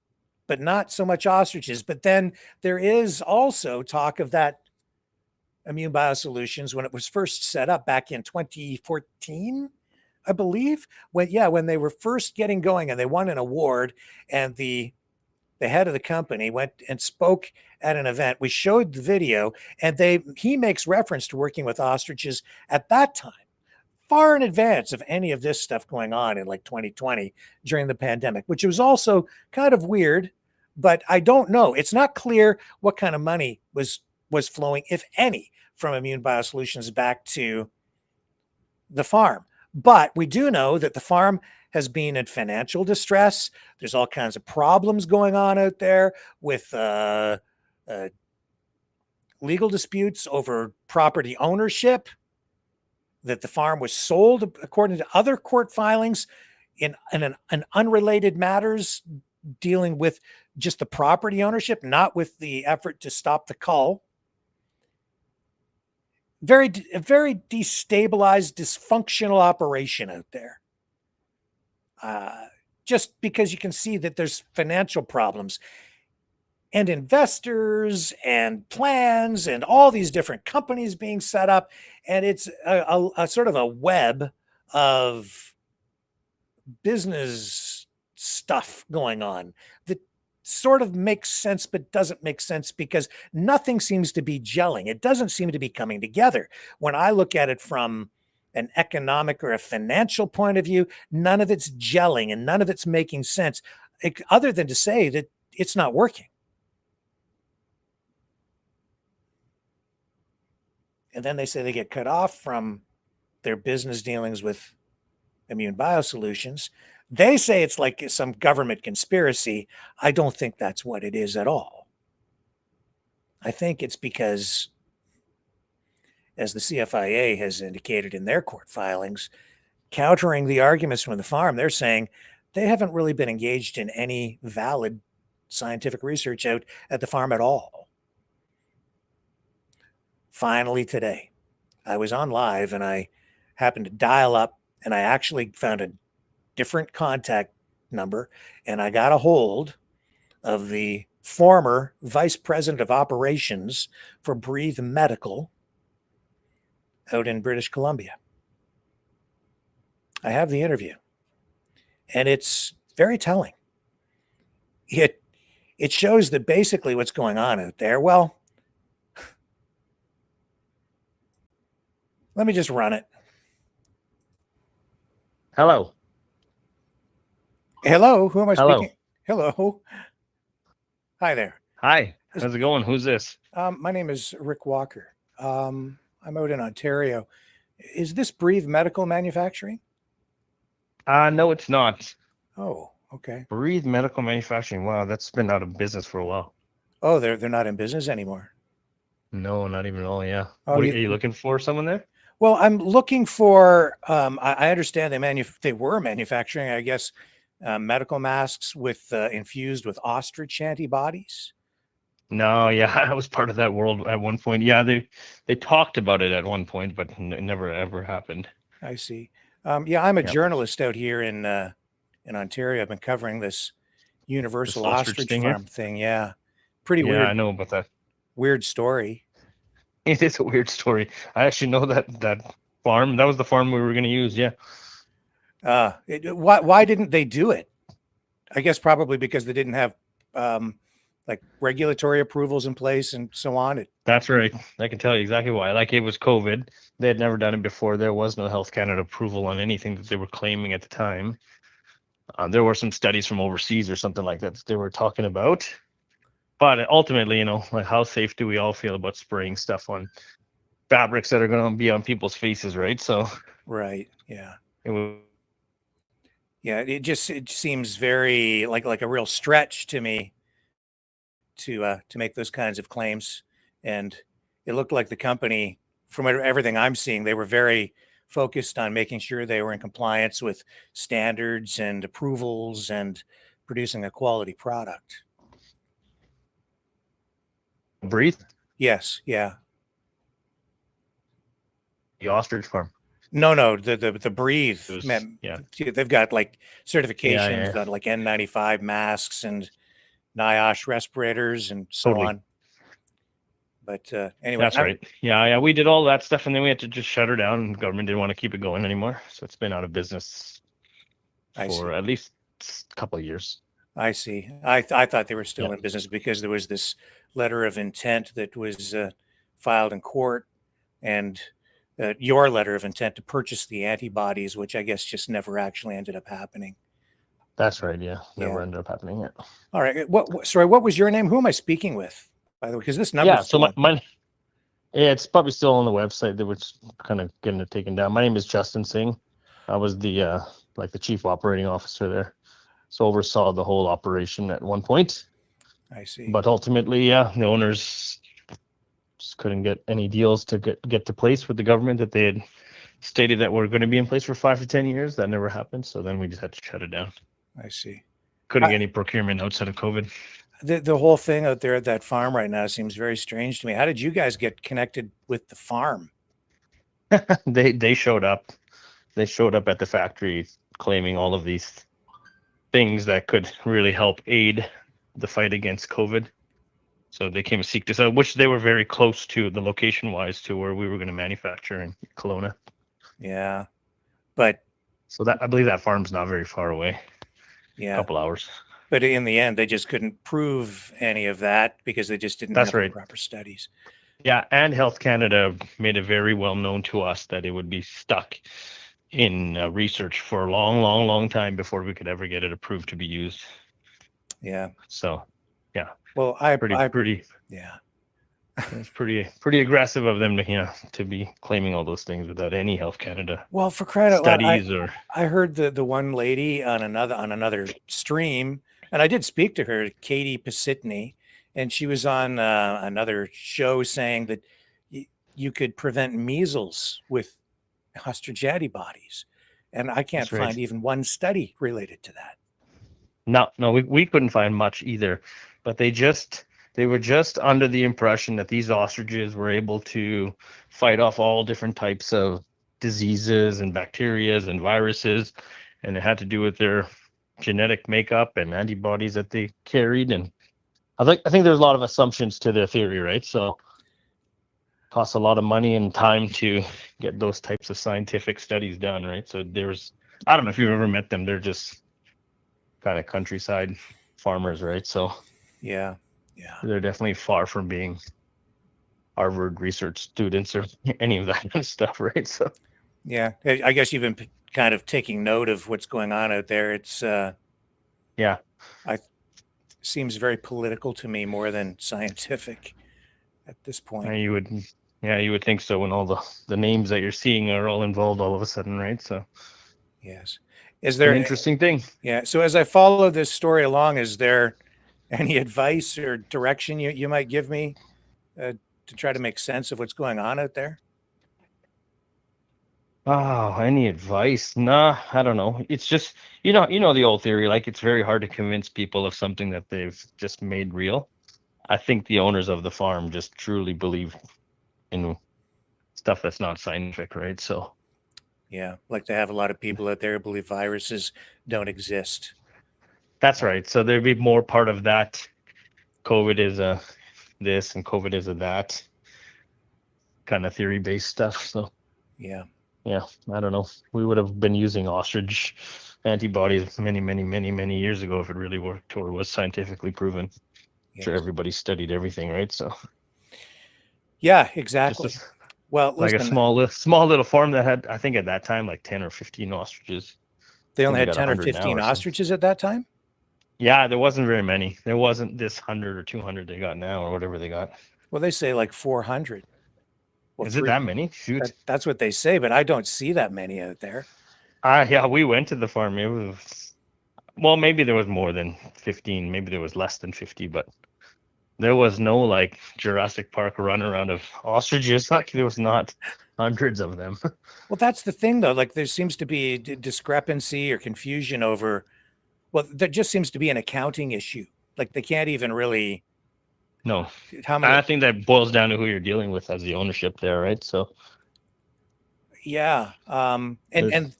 Speaker 2: but not so much ostriches. But then there is also talk of that Immune Biosolutions, when it was first set up back in 2014, I believe, when they were first getting going and they won an award, and the head of the company went and spoke at an event. We showed the video, and he makes reference to working with ostriches at that time, far in advance of any of this stuff going on in like 2020 during the pandemic, which was also kind of weird. But I don't know. It's not clear what kind of money was flowing, if any, from Immune Biosolutions back to the farm. But we do know that the farm has been in financial distress. There's all kinds of problems going on out there with legal disputes over property ownership, that the farm was sold, according to other court filings, in unrelated matters dealing with just the property ownership, not with the effort to stop the cull. Very destabilized, dysfunctional operation out there. Just because you can see that there's financial problems and investors and plans and all these different companies being set up. And it's a sort of a web of business stuff going on that sort of makes sense, but doesn't make sense, because nothing seems to be gelling. It doesn't seem to be coming together. When I look at it from an economic or a financial point of view, none of it's gelling and none of it's making sense, other than to say that it's not working. And then they say they get cut off from their business dealings with Immune Biosolutions. They say it's like some government conspiracy. I don't think that's what it is at all. I think it's because, as the CFIA has indicated in their court filings, countering the arguments from the farm, they're saying they haven't really been engaged in any valid scientific research out at the farm at all. Finally, today, I was on live and I happened to dial up and I actually found a different contact number and I got a hold of the former vice president of operations for Breathe Medical out in British Columbia. I have the interview and it's very telling. It shows that basically what's going on out there. Well, let me just run it.
Speaker 9: Hello.
Speaker 2: Hello, who am I
Speaker 9: Hello.
Speaker 2: speaking? Hello. Hi there.
Speaker 9: Hi. How's it going? Who's this?
Speaker 2: My name is Rick Walker. I'm out in Ontario. Is this Breathe Medical Manufacturing?
Speaker 9: No, it's not.
Speaker 2: Oh, okay.
Speaker 9: Breathe Medical Manufacturing. Wow, that's been out of business for a while.
Speaker 2: Oh, they're not in business anymore.
Speaker 9: No, not even at all. Yeah.
Speaker 2: Oh,
Speaker 9: Are you looking for someone there?
Speaker 2: Well, I'm looking for. I understand they were manufacturing, I guess, medical masks with infused with ostrich antibodies.
Speaker 9: No, yeah, I was part of that world at one point. Yeah, they talked about it at one point, but it never ever happened.
Speaker 2: I see. Yeah, I'm a journalist out here in Ontario. I've been covering this Universal Ostrich Farm thing. Yeah, pretty weird.
Speaker 9: Yeah, I know about that.
Speaker 2: Weird story.
Speaker 9: It is a weird story. I actually know that farm. That was the farm we were going to use. Yeah.
Speaker 2: Why didn't they do it? I guess probably because they didn't have like regulatory approvals in place and so on.
Speaker 9: That's right. I can tell you exactly why. Like, it was COVID. They had never done it before. There was no Health Canada approval on anything that they were claiming at the time. There were some studies from overseas or something like that they were talking about. But ultimately, like, how safe do we all feel about spraying stuff on fabrics that are going to be on people's faces, right? So.
Speaker 2: Right. Yeah.
Speaker 9: It
Speaker 2: seems very like a real stretch to me to make those kinds of claims. And it looked like the company, from everything I'm seeing, they were very focused on making sure they were in compliance with standards and approvals and producing a quality product.
Speaker 9: Breathe?
Speaker 2: Yes. Yeah.
Speaker 9: The ostrich farm.
Speaker 2: No, the Breathe.
Speaker 9: Yeah.
Speaker 2: They've got like certifications on like N95 masks and NIOSH respirators and so on. But anyway.
Speaker 9: That's right. Yeah. We did all that stuff and then we had to just shut her down and the government didn't want to keep it going anymore. So it's been out of business for at least a couple of years.
Speaker 2: I see. I thought they were still in business because there was this letter of intent that was filed in court and your letter of intent to purchase the antibodies, which I guess just never actually ended up happening.
Speaker 9: That's right. Yeah. Never ended up happening yet.
Speaker 2: All right. What was your name? Who am I speaking with, by the way? Because this number.
Speaker 9: Yeah. So it's probably still on the website. They were kind of getting it taken down. My name is Justin Singh. I was the chief operating officer there. So oversaw the whole operation at one point.
Speaker 2: I see.
Speaker 9: But ultimately, the owners just couldn't get any deals to get to place with the government that they had stated that were going to be in place for 5 to 10 years. That never happened. So then we just had to shut it down.
Speaker 2: I see.
Speaker 9: Couldn't get any procurement outside of COVID.
Speaker 2: The whole thing out there at that farm right now seems very strange to me. How did you guys get connected with the farm?
Speaker 9: They showed up. They showed up at the factory claiming all of these things that could really help aid the fight against COVID. So they came to seek this out, which they were very close to, the location-wise, to where we were going to manufacture in Kelowna.
Speaker 2: Yeah, but
Speaker 9: so that I believe that farm's not very far away.
Speaker 2: Yeah,
Speaker 9: a couple hours.
Speaker 2: But in the end, they just couldn't prove any of that because they just didn't have the proper studies.
Speaker 9: Yeah, and Health Canada made it very well known to us that it would be stuck in research for a long time before we could ever get it approved to be used.
Speaker 2: Yeah.
Speaker 9: So, yeah.
Speaker 2: Well,
Speaker 9: pretty.
Speaker 2: Yeah.
Speaker 9: It's pretty aggressive of them to be claiming all those things without any Health Canada
Speaker 2: Well, for crying out loud,
Speaker 9: studies or.
Speaker 2: I heard the one lady on another stream, and I did speak to her, Katie Pasitny, and she was on another show saying that you could prevent measles with ostrich antibodies, and I can't
Speaker 9: That's right.
Speaker 2: find even one study related to that.
Speaker 9: No, we couldn't find much either, but they were just under the impression that these ostriches were able to fight off all different types of diseases and bacterias and viruses, and it had to do with their genetic makeup and antibodies that they carried. And I think there's a lot of assumptions to their theory, right? So it costs a lot of money and time to get those types of scientific studies done, right? So I don't know if you've ever met them. They're just kind of countryside farmers, right? So
Speaker 2: yeah,
Speaker 9: they're definitely far from being Harvard research students or any of that kind of stuff, right? So
Speaker 2: yeah, I guess you've been kind of taking note of what's going on out there. It's seems very political to me more than scientific at this point.
Speaker 9: You would think so when all the names that you're seeing are all involved all of a sudden, right? So
Speaker 2: yes. Is there
Speaker 9: an interesting thing?
Speaker 2: Yeah. So as I follow this story along, is there any advice or direction you might give me to try to make sense of what's going on out there?
Speaker 9: Oh, any advice? Nah, I don't know. It's just, you know the old theory, like it's very hard to convince people of something that they've just made real. I think the owners of the farm just truly believe in stuff that's not scientific, right? So
Speaker 2: yeah, like to have a lot of people out there who believe viruses don't exist.
Speaker 9: That's right. So there'd be more part of that. COVID is a this and COVID is a that kind of theory-based stuff. So
Speaker 2: yeah,
Speaker 9: I don't know. We would have been using ostrich antibodies many years ago if it really worked or was scientifically proven. Yes. Sure, everybody studied everything, right? So
Speaker 2: yeah, exactly. Well,
Speaker 9: like
Speaker 2: listen,
Speaker 9: a small little farm that had, I think at that time, like 10 or 15 ostriches.
Speaker 2: They only had 10 or 15 ostriches at that time?
Speaker 9: Yeah, there wasn't very many. There wasn't this 100 or 200 they got now or whatever they got.
Speaker 2: Well, they say like 400. Well,
Speaker 9: is it that many? Shoot.
Speaker 2: That's what they say, but I don't see that many out there.
Speaker 9: Yeah, we went to the farm. It was, well, maybe there was more than 15. Maybe there was less than 50, but there was no like Jurassic Park runaround of ostriches. Like there was not hundreds of them.
Speaker 2: Well, that's the thing, though. Like there seems to be discrepancy or confusion over. Well, there just seems to be an accounting issue. Like they can't even really.
Speaker 9: No.
Speaker 2: How many?
Speaker 9: I think that boils down to who you're dealing with as the ownership there, right? So.
Speaker 2: Yeah, and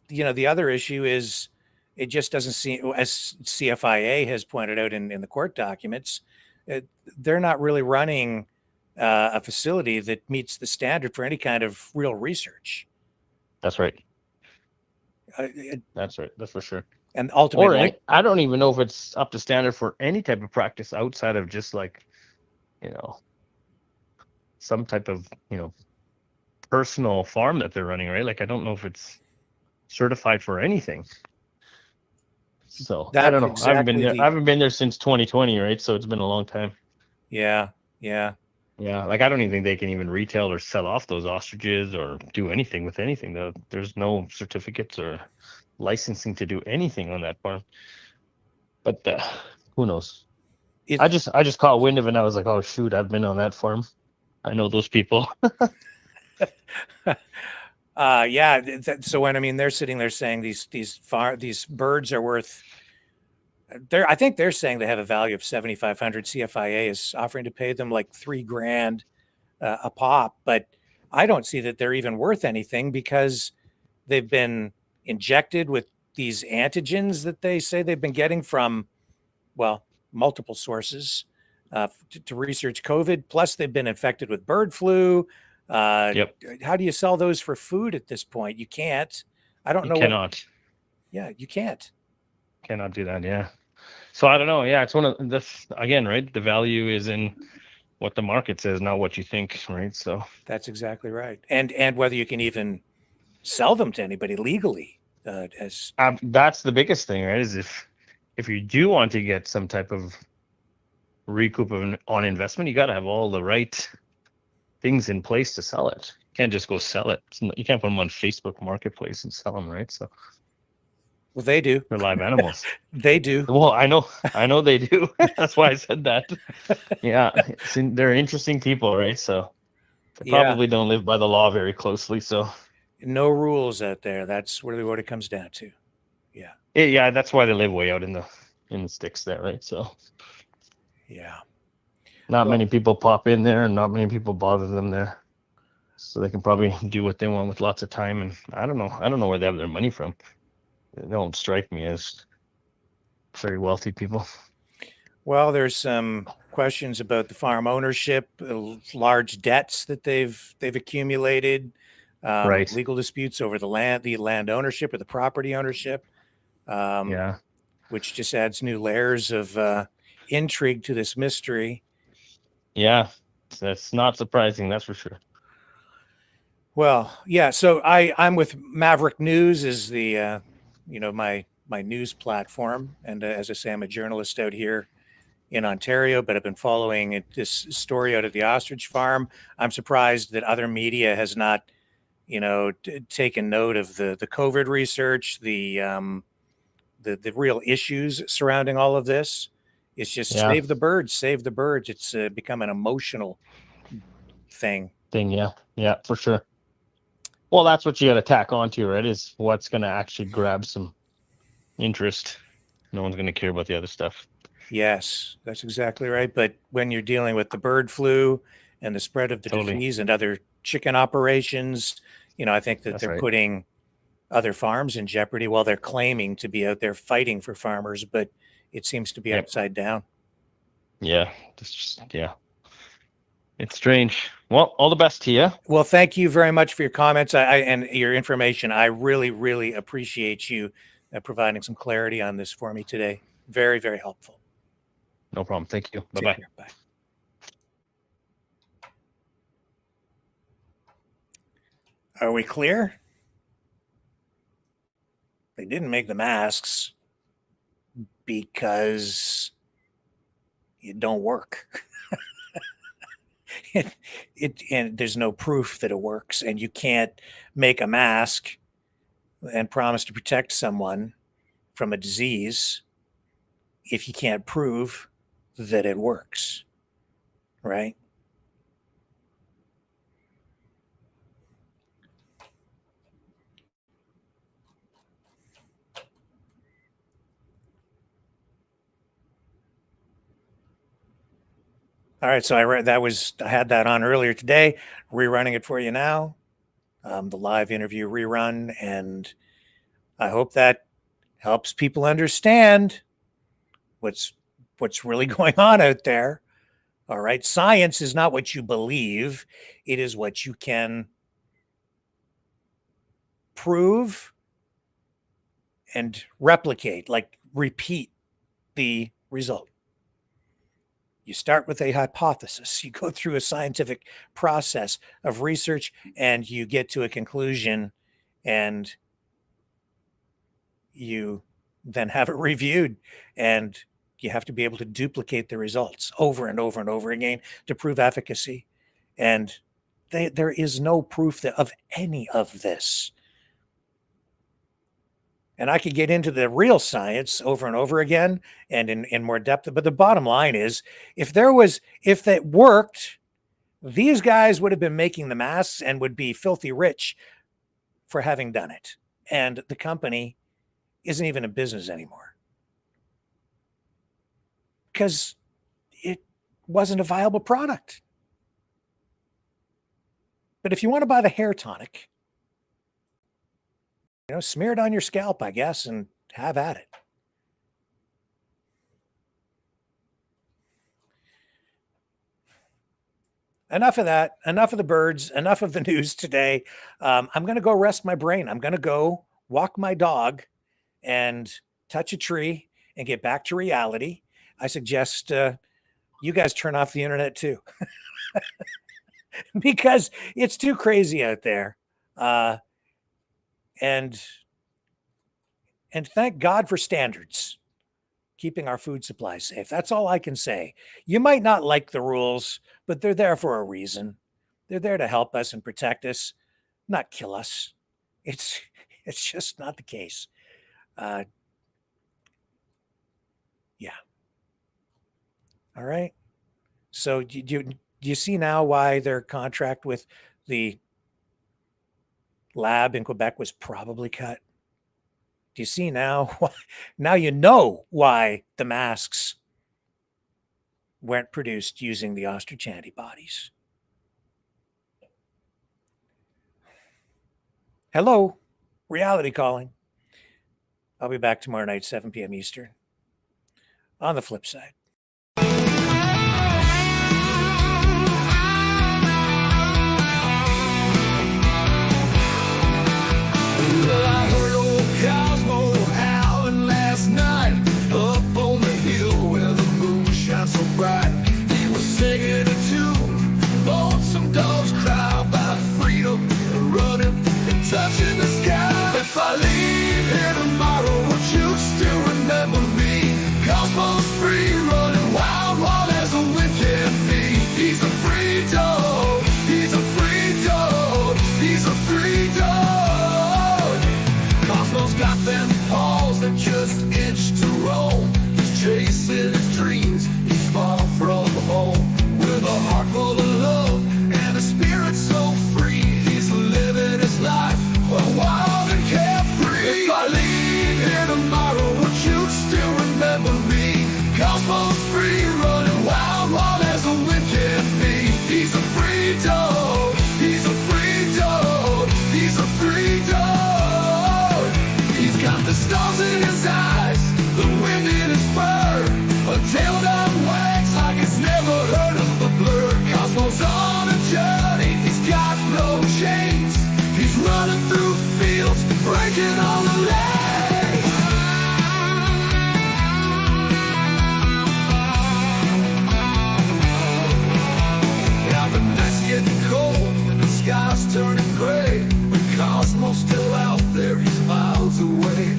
Speaker 2: the other issue is it just doesn't seem, as CFIA has pointed out in the court documents, they're not really running a facility that meets the standard for any kind of real research.
Speaker 9: That's right. That's right. That's for sure.
Speaker 2: And ultimately,
Speaker 9: I don't even know if it's up to standard for any type of practice outside of just like, some type of, personal farm that they're running, right? Like, I don't know if it's certified for anything. So I don't know.
Speaker 2: Exactly
Speaker 9: I haven't been there since 2020, right? So it's been a long time.
Speaker 2: Yeah.
Speaker 9: Like I don't even think they can even retail or sell off those ostriches or do anything with anything. Though there's no certificates or licensing to do anything on that farm. But who knows? I just caught wind of it and I was like, oh shoot, I've been on that farm. I know those people.
Speaker 2: So when they're sitting there saying these birds are worth, I think they're saying they have a value of 7,500. CFIA is offering to pay them like $3,000 a pop, but I don't see that they're even worth anything because they've been injected with these antigens that they say they've been getting from, well, multiple sources to research COVID. Plus, they've been infected with bird flu.
Speaker 9: Yep.
Speaker 2: How do you sell those for food at this point? You can't. I don't know.
Speaker 9: You cannot.
Speaker 2: You can't.
Speaker 9: Cannot do that. Yeah. So I don't know. Yeah, it's one of this again, right? The value is in what the market says, not what you think, right? So
Speaker 2: that's exactly right. And whether you can even sell them to anybody legally.
Speaker 9: That's the biggest thing, right? Is if you do want to get some type of recoup on investment, you got to have all the right things in place to sell it. You can't just go sell it. You can't put them on Facebook Marketplace and sell them, right? So,
Speaker 2: well, they do.
Speaker 9: They're live animals.
Speaker 2: They do.
Speaker 9: Well, I know they do. That's why I said that. Yeah, they're interesting people, right? So they probably don't live by the law very closely. So
Speaker 2: no rules out there. That's what it comes down to. Yeah.
Speaker 9: Yeah, that's why they live way out in the sticks there, right? So
Speaker 2: yeah,
Speaker 9: not many people pop in there, and not many people bother them there. So they can probably do what they want with lots of time. And I don't know where they have their money from. They don't strike me as very wealthy people.
Speaker 2: Well, there's some questions about the farm ownership, large debts that they've accumulated,
Speaker 9: right?
Speaker 2: Legal disputes over the land ownership or the property ownership.
Speaker 9: Yeah,
Speaker 2: which just adds new layers of intrigue to this mystery.
Speaker 9: Yeah, that's not surprising. That's for sure.
Speaker 2: Well, yeah. So I'm with Maverick News is the my news platform, and as I say, I'm a journalist out here in Ontario, but I've been following this story out of the Ostrich farm. I'm surprised that other media has not, taken note of the COVID research, the real issues surrounding all of this. It's just save the birds, save the birds. It's become an emotional thing.
Speaker 9: Yeah, for sure. Well, that's what you got to tack onto, right? Is what's going to actually grab some interest. No one's going to care about the other stuff.
Speaker 2: Yes, that's exactly right. But when you're dealing with the bird flu and the spread of the disease and other chicken operations, I think that they're putting other farms in jeopardy while they're claiming to be out there fighting for farmers, but it seems to be upside down.
Speaker 9: Yeah, it's strange. Well, all the best to you.
Speaker 2: Well, thank you very much for your comments and your information. I really, really appreciate you providing some clarity on this for me today. Very, very helpful.
Speaker 9: No problem. Thank you. Bye-bye.
Speaker 2: Bye. Are we clear? They didn't make the masks because it don't work. And there's no proof that it works, and you can't make a mask and promise to protect someone from a disease if you can't prove that it works, right? All right, so I had that on earlier today, rerunning it for you now, the live interview rerun, and I hope that helps people understand what's really going on out there. All right, science is not what you believe; it is what you can prove and replicate, like repeat the result. You start with a hypothesis, you go through a scientific process of research, and you get to a conclusion, and you then have it reviewed, and you have to be able to duplicate the results over and over and over again to prove efficacy. And there is no proof of any of this. And I could get into the real science over and over again and in more depth. But the bottom line is, if that worked, these guys would have been making the masks and would be filthy rich for having done it. And the company isn't even in business anymore because it wasn't a viable product. But if you want to buy the hair tonic, smear it on your scalp, I guess, and have at it. Enough of that. Enough of the birds. Enough of the news today. I'm going to go rest my brain. I'm going to go walk my dog and touch a tree and get back to reality. I suggest you guys turn off the internet too, because it's too crazy out there. And thank God for standards, keeping our food supply safe. That's all I can say. You might not like the rules, but they're there for a reason. They're there to help us and protect us, not kill us. It's just not the case. Yeah. All right. So do you see now why their contract with the lab in Quebec was probably cut? Do you see now? Now you know why the masks weren't produced using the Ostrich antibodies. Hello, reality calling. I'll be back tomorrow night, 7 p.m. Eastern. On the flip side.
Speaker 7: Well, I heard old Cosmo howling last night up on the hill where the moon shines so bright. He was singing a tune, lonesome dogs cry about freedom, running and touching the sky. If I leave here tomorrow, would you still remember me? Cosmo's free, running wild, wild as the wind can be. He's a free dog, he's a free dog, he's a free dog. Cosmo's got them paws that just itch to roam. He's chasing his dreams, he's far from home. With a heart full of love and a spirit so free, he's living his life wild and carefree. If I leave here tomorrow, would you still remember me? Cosmo's free, running wild, wild as the wind can be. He's a free dog, he's a free dog, he's a free dog. He's got the stars in his eyes, the wind in his fur, a tail that wags like it's never heard of a blur. Cosmo's on a journey, he's got no chains. He's running through fields, breaking all the lanes. Now the night's getting cold and the sky's turning gray, but Cosmo's still out there, he's miles away.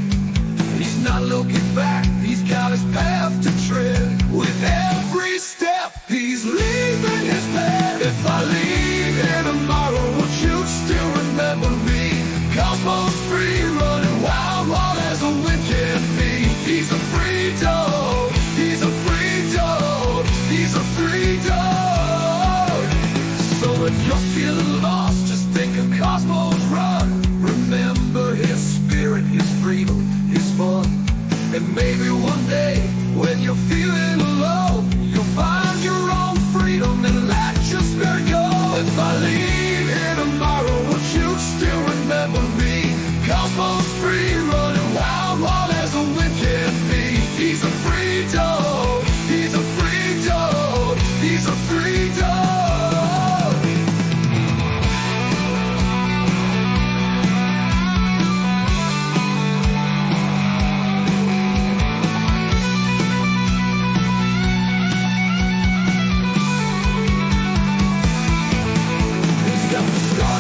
Speaker 7: He's not looking back, he's got his path to tread. With every step, he's leaving his path. If I leave here tomorrow, would you still remember me? Cosmo's free, running wild, wild as the wind can be. He's a free dog, he's a free dog, he's a free dog. So if you're feeling lost, just think of Cosmo's run. Remember his spirit, his freedom, his fun. And maybe one day, when you're feeling low, you'll find your own freedom and let your spirit go. If I leave here tomorrow, would you still remember me? Cosmo's free, running wild, wild as the wind can be. He's a free dog, he's a free dog, he's a free dog.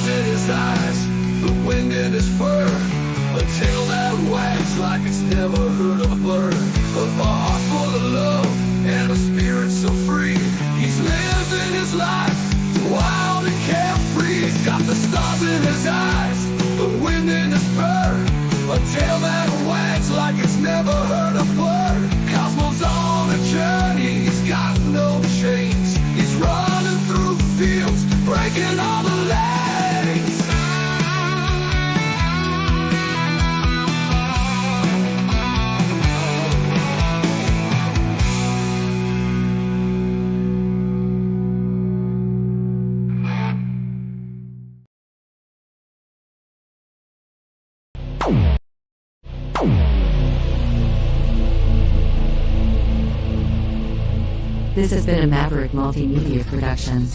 Speaker 7: In his eyes, the wind in his fur, a tail that wags like it's never heard of a blur. A heart full of love and a spirit so free. He's living his life wild and carefree. He's got the stars in his eyes, the wind in his fur, a tail that wags like it's never heard of blur. Cosmo's on a journey, he's got no chains. He's running through fields, breaking all the lanes.
Speaker 22: This has been a Maverick Multimedia production.